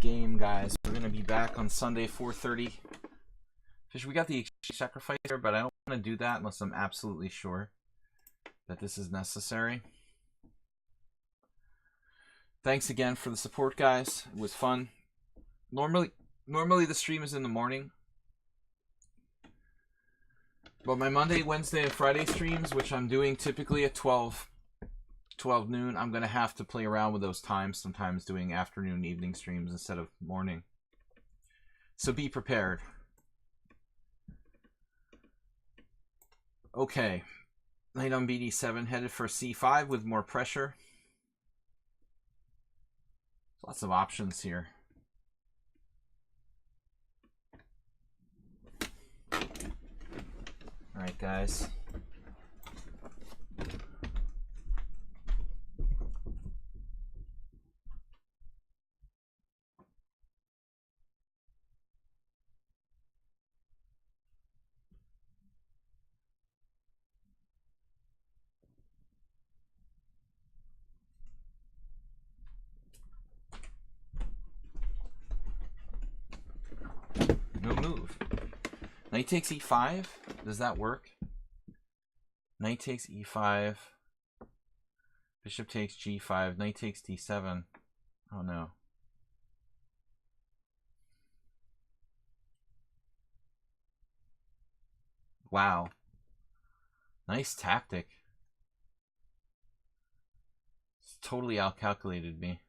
game, guys. We're gonna be back on Sunday, 4:30. Fish, we got the exchange sacrifice here, but I don't want to do that unless I'm absolutely sure that this is necessary. Thanks again for the support, guys. It was fun. Normally the stream is in the morning, but my Monday, Wednesday, and Friday streams, which I'm doing typically at 12 noon, I'm going to have to play around with those times, sometimes doing afternoon, evening streams instead of morning. So be prepared. Okay. Knight on BD7, headed for C5 with more pressure. Lots of options here. Alright, guys. No move. Knight takes E5. Does that work? Knight takes E5. Bishop takes G5. Knight takes D7. Oh no. Wow. Nice tactic. It's totally outcalculated me.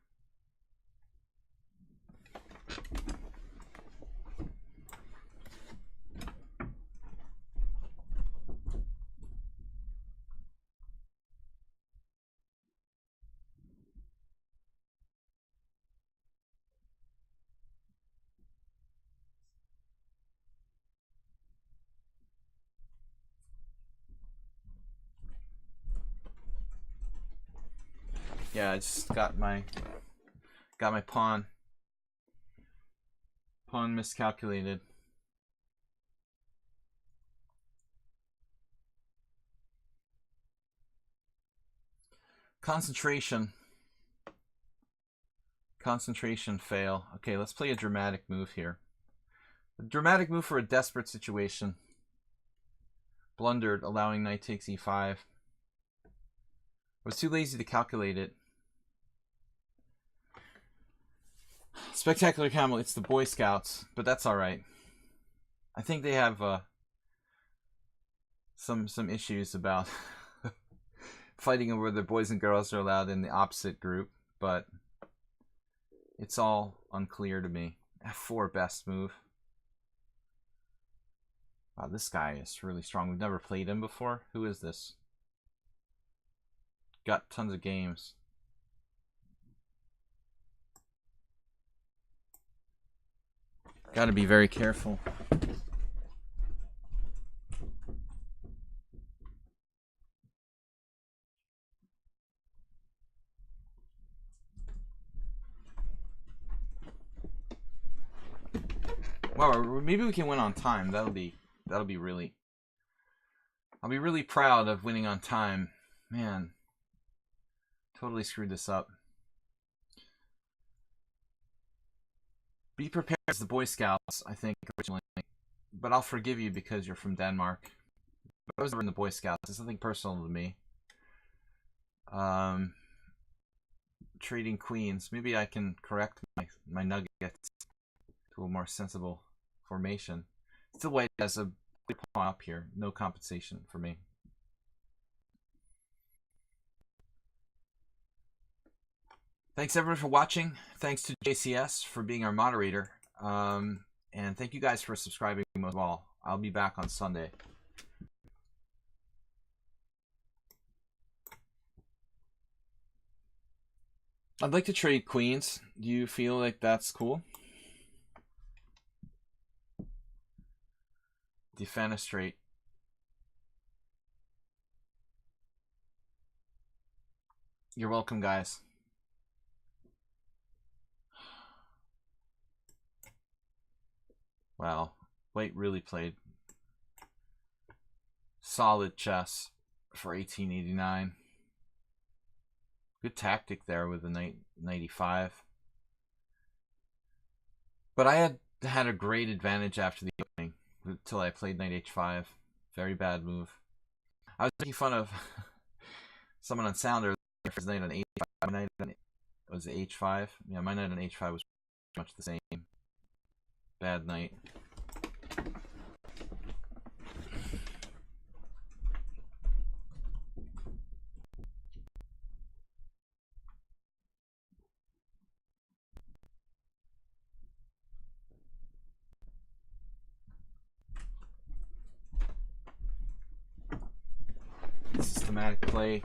Yeah, I just got my pawn miscalculated. Concentration fail. Okay, let's play a dramatic move here. A dramatic move for a desperate situation. Blundered, allowing knight takes E5. I was too lazy to calculate it. Spectacular Camel, it's the Boy Scouts, but that's alright. I think they have some issues about fighting over whether boys and girls are allowed in the opposite group, but it's all unclear to me. F4 best move. Wow, this guy is really strong. We've never played him before. Who is this? Got tons of games. Got to be very careful. Well, maybe we can win on time. That'll be really. I'll be really proud of winning on time. Man, totally screwed this up. Be prepared as the Boy Scouts, I think, originally. But I'll forgive you because you're from Denmark. But I was never in the Boy Scouts. It's nothing personal to me. Trading queens. Maybe I can correct my nuggets to a more sensible formation. Still, white has a good pawn up here. No compensation for me. Thanks everyone for watching. Thanks to JCS for being our moderator. And thank you guys for subscribing most of all. I'll be back on Sunday. I'd like to trade queens. Do you feel like that's cool? Defenestrate. You're welcome, guys. Wow, White really played solid chess for 1889. Good tactic there with the knight 95. But I had a great advantage after the opening until I played knight h5. Very bad move. I was making fun of someone on Sounder for his knight on h5. My knight on, was h5. Yeah, my knight on h5 was pretty much the same. Bad knight. Systematic play.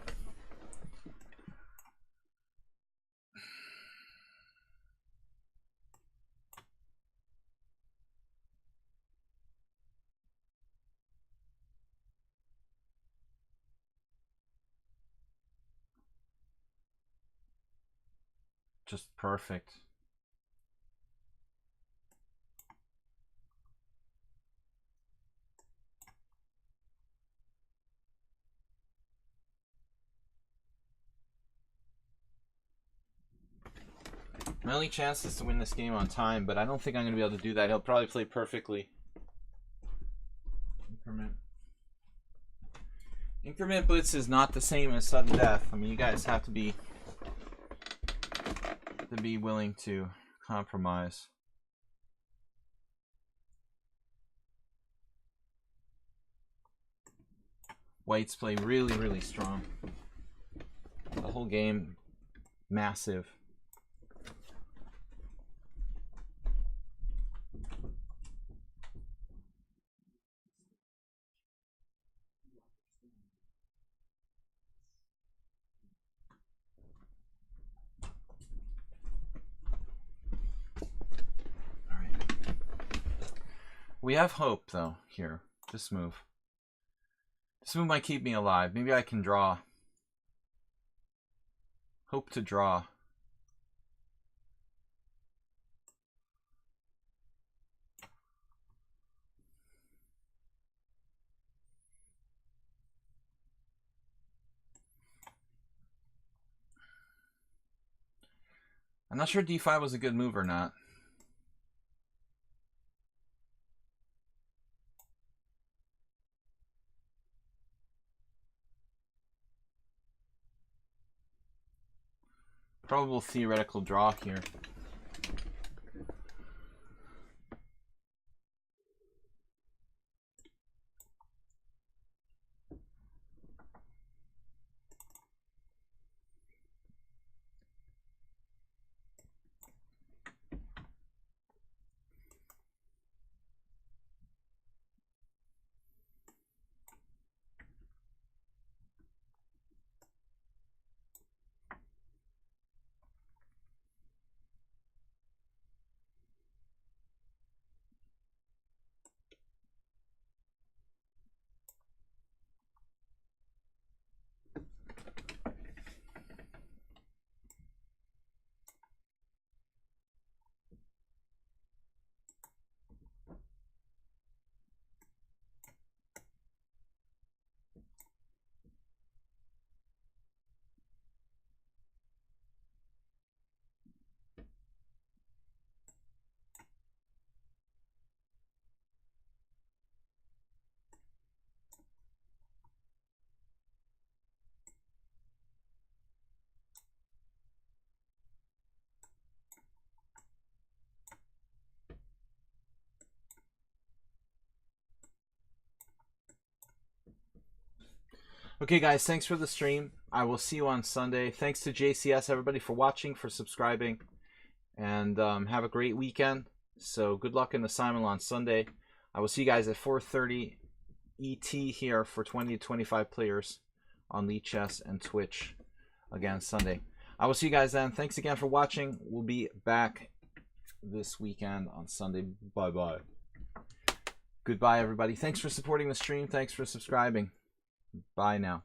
Just perfect. My only chance is to win this game on time, but I don't think I'm going to be able to do that. He'll probably play perfectly. Increment blitz is not the same as sudden death. I mean, you guys have to be willing to compromise. Whites play really, really strong. The whole game, massive. We have hope, though, here. This move. This move might keep me alive. Maybe I can draw. Hope to draw. I'm not sure d5 was a good move or not. Probable theoretical draw here. Okay, guys, thanks for the stream. I will see you on Sunday. Thanks to JCS, everybody, for watching, for subscribing, and have a great weekend. So good luck in the Simon on Sunday. I will see you guys at 4:30 ET here for 20 to 25 players on lichess and Twitch again Sunday. I will see you guys then. Thanks again for watching. We'll be back this weekend on Sunday. Bye-bye. Goodbye, everybody. Thanks for supporting the stream. Thanks for subscribing. Bye now.